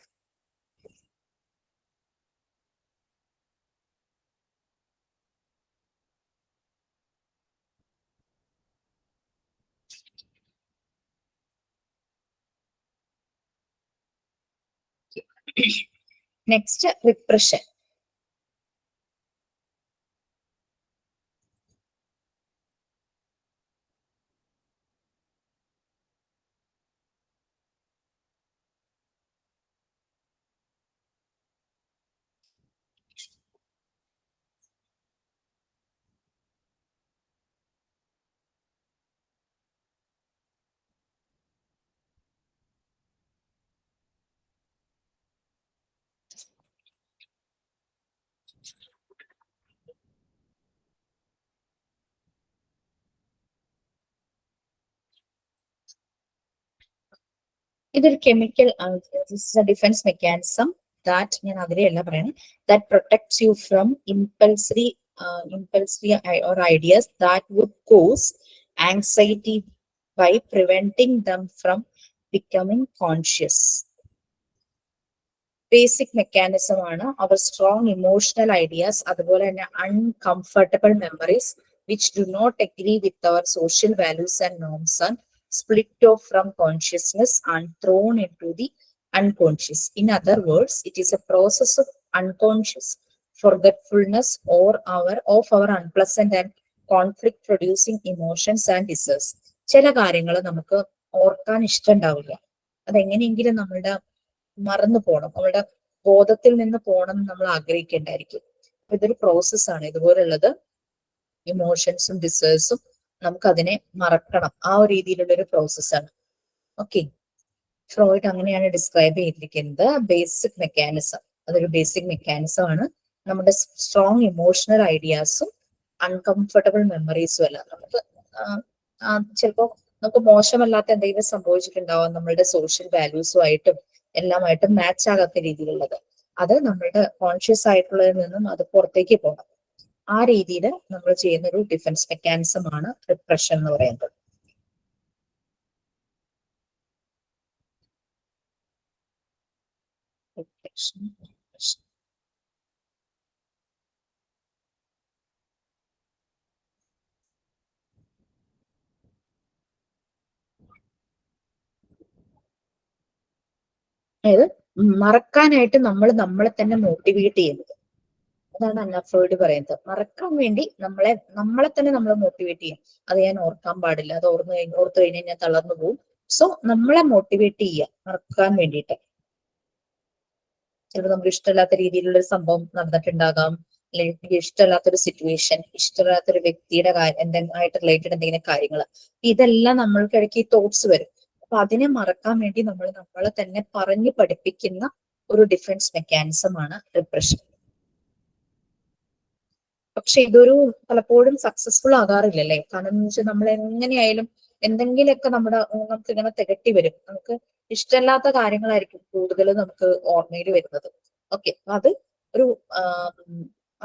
Next, repression. ഇതൊരു കെമിക്കൽ ഡിഫൻസ് മെക്കാനിസം ദാറ്റ്, ഞാൻ അതിലെയല്ല പറയുന്നത്, that protects you from impulses or ideas that would cause anxiety by preventing them from becoming conscious. Basic mechanism ആണ്. അവർ സ്ട്രോങ് ഇമോഷണൽ ഐഡിയാസ്, അതുപോലെ തന്നെ uncomfortable memories which do not agree with our social values and norms are split off from consciousness and thrown into the unconscious. In other words, it is a process of unconscious forgetfulness of our unpleasant and conflict producing emotions and desires. ചില കാര്യങ്ങൾ നമുക്ക് ഓർക്കാൻ ഇഷ്ടമുണ്ടാവില്ല, അതെങ്ങനെയെങ്കിലും നമ്മളുടെ മറന്നു പോകണം, നമ്മളുടെ ബോധത്തിൽ നിന്ന് പോകണം എന്ന് നമ്മൾ ആഗ്രഹിക്കേണ്ടായിരിക്കും. ഇതൊരു പ്രോസസ്സാണ്. ഇതുപോലുള്ളത് ഇമോഷൻസും ഡിസേഴ്സും നമുക്ക് അതിനെ മറക്കണം, ആ ഒരു രീതിയിലുള്ള ഒരു പ്രോസസ്സാണ്. ഓക്കെ, ഫ്രോയിഡ് അങ്ങനെയാണ് ഡിസ്ക്രൈബ് ചെയ്തിരിക്കുന്നത്. ബേസിക് മെക്കാനിസം, അതൊരു ബേസിക് മെക്കാനിസം ആണ്. നമ്മുടെ സ്ട്രോങ് ഇമോഷണൽ ഐഡിയാസും അൺകംഫർട്ടബിൾ മെമ്മറീസും അല്ല. നമുക്ക് ചിലപ്പോൾ നമുക്ക് മോശമല്ലാത്ത എന്തെങ്കിലും സംഭവിച്ചിട്ടുണ്ടാവാം, നമ്മളുടെ സോഷ്യൽ വാല്യൂസുമായിട്ടും എല്ലാമായിട്ടും മാച്ച് ആകാത്ത രീതിയിലുള്ളത്. അത് നമ്മളുടെ കോൺഷ്യസ് ആയിട്ടുള്ളതിൽ നിന്നും അത് പുറത്തേക്ക് പോകണം. ആ രീതിയിൽ നമ്മൾ ചെയ്യുന്ന ഒരു ഡിഫൻസ് മെക്കാനിസം ആണ് റിപ്രഷൻ എന്ന് പറയുന്നത്. അതായത് മറക്കാനായിട്ട് നമ്മൾ നമ്മളെ തന്നെ മോട്ടിവേറ്റ് ചെയ്യുന്നത്. അതാണ് അന്ന ഫ്രോയിഡ് പറയുന്നത്. മറക്കാൻ വേണ്ടി നമ്മളെ തന്നെ നമ്മൾ മോട്ടിവേറ്റ് ചെയ്യും. അത് ഞാൻ ഓർക്കാൻ പാടില്ല, അത് ഓർത്തു കഴിഞ്ഞാൽ ഞാൻ തളർന്നു പോകും. സോ നമ്മളെ മോട്ടിവേറ്റ് ചെയ്യുക മറക്കാൻ വേണ്ടിയിട്ട്. ചിലപ്പോൾ നമുക്ക് ഇഷ്ടമില്ലാത്ത രീതിയിലുള്ള ഒരു സംഭവം നടന്നിട്ടുണ്ടാകാം, അല്ലെങ്കിൽ ഇഷ്ടമില്ലാത്തൊരു സിറ്റുവേഷൻ, ഇഷ്ടമില്ലാത്തൊരു വ്യക്തിയുടെ ആയിട്ട് റിലേറ്റഡ് എന്തെങ്കിലും കാര്യങ്ങൾ, ഇതെല്ലാം നമ്മൾക്ക് ഇടയ്ക്ക് ഈ തോട്ട്സ് വരും. അപ്പൊ അതിനെ മറക്കാൻ വേണ്ടി നമ്മൾ നമ്മളെ തന്നെ പറഞ്ഞു പഠിപ്പിക്കുന്ന ഒരു ഡിഫൻസ് മെക്കാനിസമാണ് റിപ്രഷൻ. പക്ഷെ ഇതൊരു പലപ്പോഴും സക്സസ്ഫുൾ ആകാറില്ലല്ലേ. കാരണം എന്ന് വെച്ചാൽ നമ്മൾ എങ്ങനെയായാലും എന്തെങ്കിലുമൊക്കെ നമുക്ക് ഇങ്ങനെ തികട്ടി വരും. നമുക്ക് ഇഷ്ടമല്ലാത്ത കാര്യങ്ങളായിരിക്കും കൂടുതൽ നമുക്ക് ഓർമ്മയിൽ വരുന്നത്. ഓക്കെ, അത് ഒരു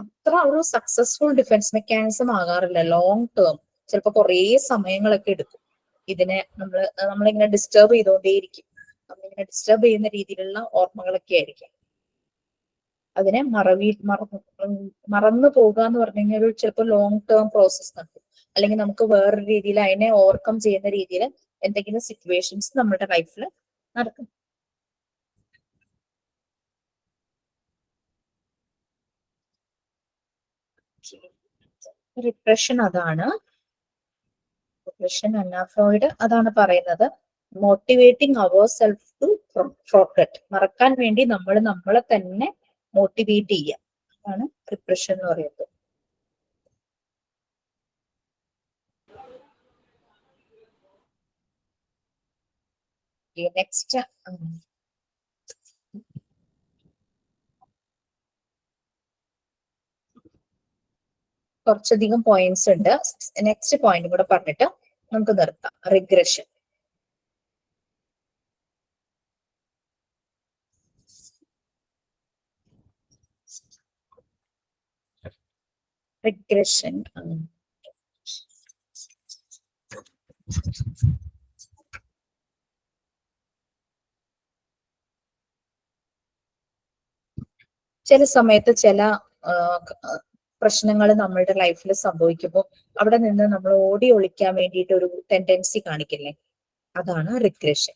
അത്ര ഒരു സക്സസ്ഫുൾ ഡിഫൻസ് മെക്കാനിസം ആകാറില്ല ലോങ് ടേം. ചിലപ്പോൾ കുറേ സമയങ്ങളൊക്കെ എടുക്കും. ഇതിനെ നമ്മളിങ്ങനെ ഡിസ്റ്റർബ് ചെയ്തുകൊണ്ടേയിരിക്കും. നമ്മളിങ്ങനെ ഡിസ്റ്റർബ് ചെയ്യുന്ന രീതിയിലുള്ള ഓർമ്മകളൊക്കെ ആയിരിക്കും. അതിനെ മറന്നു പോകുക എന്ന് പറഞ്ഞു കഴിഞ്ഞാൽ ഒരു ചിലപ്പോൾ ലോങ് ടേം പ്രോസസ് നടക്കും. അല്ലെങ്കിൽ നമുക്ക് വേറൊരു രീതിയിൽ അതിനെ ഓവർകം ചെയ്യുന്ന രീതിയിൽ എന്തെങ്കിലും സിറ്റുവേഷൻസ് നമ്മുടെ ലൈഫിൽ നടക്കും. റിപ്രഷൻ അതാണ്. റിപ്രഷൻ അന്ന ഫ്രോയിഡ് അതാണ് പറയുന്നത്. Motivating our self to forget. മറക്കാൻ വേണ്ടി നമ്മൾ നമ്മളെ തന്നെ മോട്ടിവേറ്റ് ചെയ്യുക. അതാണ് റിപ്രഷൻ എന്ന് പറയുന്നത്. നെക്സ്റ്റ് കുറച്ചധികം പോയിന്റ്സ് ഉണ്ട്. നെക്സ്റ്റ് പോയിന്റ് കൂടെ പറഞ്ഞിട്ട് നമുക്ക് നിർത്താം. റിഗ്രഷൻ. റിഗ്രഷൻ ചില സമയത്ത് ചില പ്രശ്നങ്ങൾ നമ്മളുടെ ലൈഫിൽ സംഭവിക്കുമ്പോൾ അവിടെ നിന്ന് നമ്മൾ ഓടി ഒളിക്കാൻ വേണ്ടിയിട്ട് ഒരു ടെൻഡൻസി കാണിക്കില്ലേ, അതാണ് റിഗ്രഷൻ.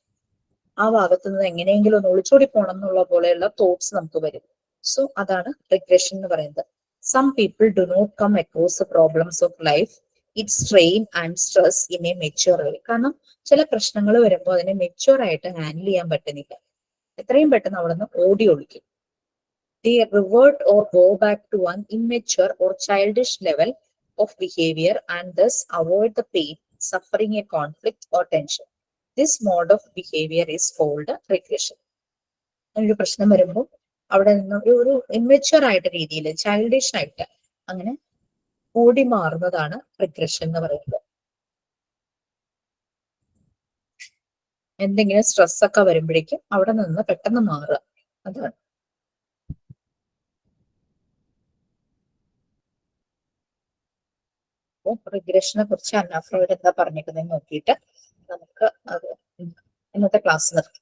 ആ ഭാഗത്ത് നിന്ന് എങ്ങനെയെങ്കിലും ഒന്ന് ഒളിച്ചോടി പോകണം എന്നുള്ള പോലെയുള്ള തോട്ട്സ് നമുക്ക് വരും. സോ അതാണ് റിഗ്രഷൻ എന്ന് പറയുന്നത്. Some people do not come across the problems of life it strain and stress in a mature way. കാരണം ചില പ്രശ്നങ്ങൾ വരുമ്പോൾ അതിനെ മെച്യൂർ ആയിട്ട് ഹാൻഡിൽ ചെയ്യാൻ പറ്റുന്നില്ല. എത്രയും പെട്ടെന്ന് അവിടെ നിന്ന് ഓടി ഒളിക്കും. They revert or go back to an immature or childish level of behavior and thus avoid the pain, suffering, a conflict or tension. This mode of behavior is called regression. ഒരു പ്രശ്നം വരുമ്പോൾ അവിടെ നിന്ന് ഒരു ഇമ്മച്വർ ആയിട്ട് രീതിയിൽ childish ആയിട്ട് അങ്ങനെ ഓടി മാറുന്നതാണ് റിഗ്രഷൻ എന്ന് പറയുന്നത്. എന്തെങ്കിലും സ്ട്രെസ് ഒക്കെ വരുമ്പോഴേക്കും അവിടെ നിന്ന് പെട്ടെന്ന് മാറുക, അതാണ്. റിഗ്രഷനെ കുറിച്ച് അന്ന ഫ്രോയിഡ് എന്താ പറഞ്ഞിരിക്കുന്നത് നോക്കിയിട്ട് നമുക്ക് അത് ഇന്നത്തെ ക്ലാസ് നിർത്താം.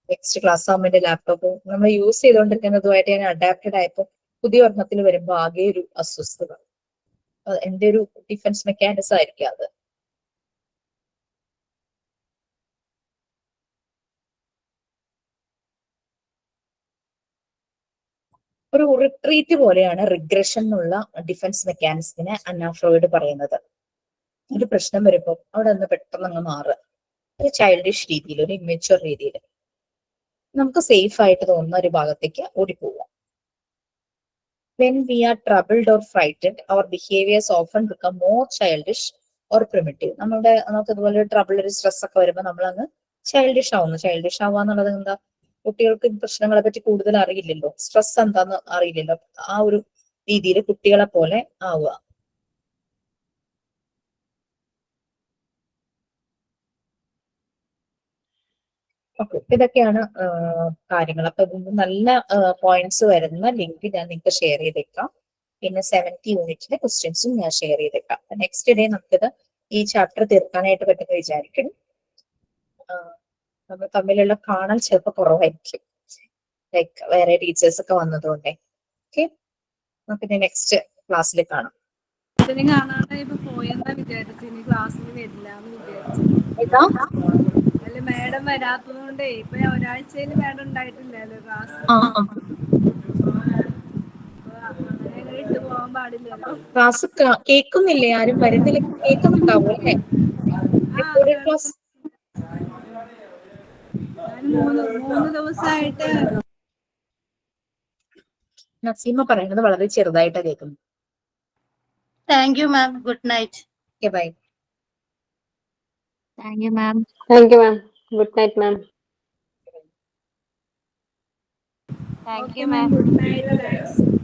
നെക്സ്റ്റ് ക്ലാസ് ആകുമ്പോൾ എന്റെ ലാപ്ടോപ്പ് നമ്മൾ യൂസ് ചെയ്തുകൊണ്ടിരിക്കുന്നതുമായിട്ട് ഞാൻ അഡാപ്റ്റഡ് ആയപ്പോൾ പുതിയ ഒരെണ്ണത്തിൽ വരുമ്പോൾ ആകെ ഒരു അസ്വസ്ഥത. എന്റെ ഒരു ഡിഫൻസ് മെക്കാനിസം ആയിരിക്കും അത്. ഒരു റിട്രീറ്റ് പോലെയാണ് റിഗ്രഷൻ എന്നുള്ള ഡിഫൻസ് മെക്കാനിസത്തിനെ അന്ന ഫ്രോയിഡ് പറയുന്നത്. ഒരു പ്രശ്നം വരുമ്പോൾ അവിടെ നിന്ന് പെട്ടെന്ന് അങ്ങ് മാറുക, ഒരു ചൈൽഡിഷ് രീതിയിൽ, ഒരു ഇമ്മച്വർ രീതിയിൽ നമുക്ക് സേഫ് ആയിട്ട് തോന്നുന്ന ഒരു ഭാഗത്തേക്ക് ഓടിപ്പോവുക. When we are troubled or frightened, our behaviors often become more childish or primitive. നമുക്ക് ഇതുപോലെ ട്രബിൾ, ഒരു സ്ട്രെസ് ഒക്കെ വരുമ്പോൾ നമ്മൾ അങ്ങ് ചൈൽഡിഷ് ആവുന്നു. ചൈൽഡിഷ് ആവുക എന്നുള്ളത് എന്താ, കുട്ടികൾക്ക് പ്രശ്നങ്ങളെ പറ്റി കൂടുതൽ അറിയില്ലല്ലോ, സ്ട്രെസ് എന്താന്ന് അറിയില്ലല്ലോ. ആ ഒരു രീതിയിൽ കുട്ടികളെ പോലെ ആവുക. ഓക്കെ, ഇതൊക്കെയാണ് കാര്യങ്ങൾ. അപ്പൊ ഇതിന് നല്ല പോയിന്റ്സ് വരുന്ന ലിങ്ക് ഞാൻ നിങ്ങൾക്ക് ഷെയർ ചെയ്തേക്കാം. പിന്നെ 70 യൂണിറ്റിന്റെ ക്വസ്റ്റ്യൻസും ഞാൻ ഷെയർ ചെയ്തേക്കാം. നെക്സ്റ്റ് ഡേ നമുക്കിത് ഈ ചാപ്റ്റർ തീർക്കാനായിട്ട് പറ്റുന്ന വിചാരിക്കണം. നമ്മൾ തമ്മിലുള്ള കാണൽ ചിലപ്പോൾ കുറവായിരിക്കും, ലൈക്ക് വേറെ ടീച്ചേഴ്സ് ഒക്കെ വന്നതുകൊണ്ടേ. ഓക്കെ, നമുക്കിനി നെക്സ്റ്റ് ക്ലാസ്സിൽ കാണാം. കാണാണ്ടായപ്പോ പോയെന്നാ വിചാരിച്ചു, ഇനി ക്ലാസ്സിൽ വരില്ലാന്ന് വിചാരിച്ചു. ഏതാ അല്ല, മാഡം വരാത്തതുകൊണ്ടേ ഇപ്പൊ ഒരാഴ്ചയിൽ മാഡം ഉണ്ടായിട്ടില്ലല്ലോ ക്ലാസ്. അങ്ങനെ ഇട്ട് പോകാൻ പാടില്ലല്ലോ. ക്ലാസ് കേൾക്കുന്നില്ലേ? ആരും വരുന്നില്ല. കേൾക്കുന്നുണ്ടാവും അല്ലേ? ക്ലാസ് മൂന്ന് ദിവസമായിട്ട് നസീമ പറയുന്നത് വളരെ ചെറുതായിട്ടാണ് കേൾക്കുന്നത്. Thank you ma'am, good night. Okay, bye. Thank you ma'am. Thank you ma'am. Good night ma'am. Thank okay you ma'am, ma'am. Good night, thanks.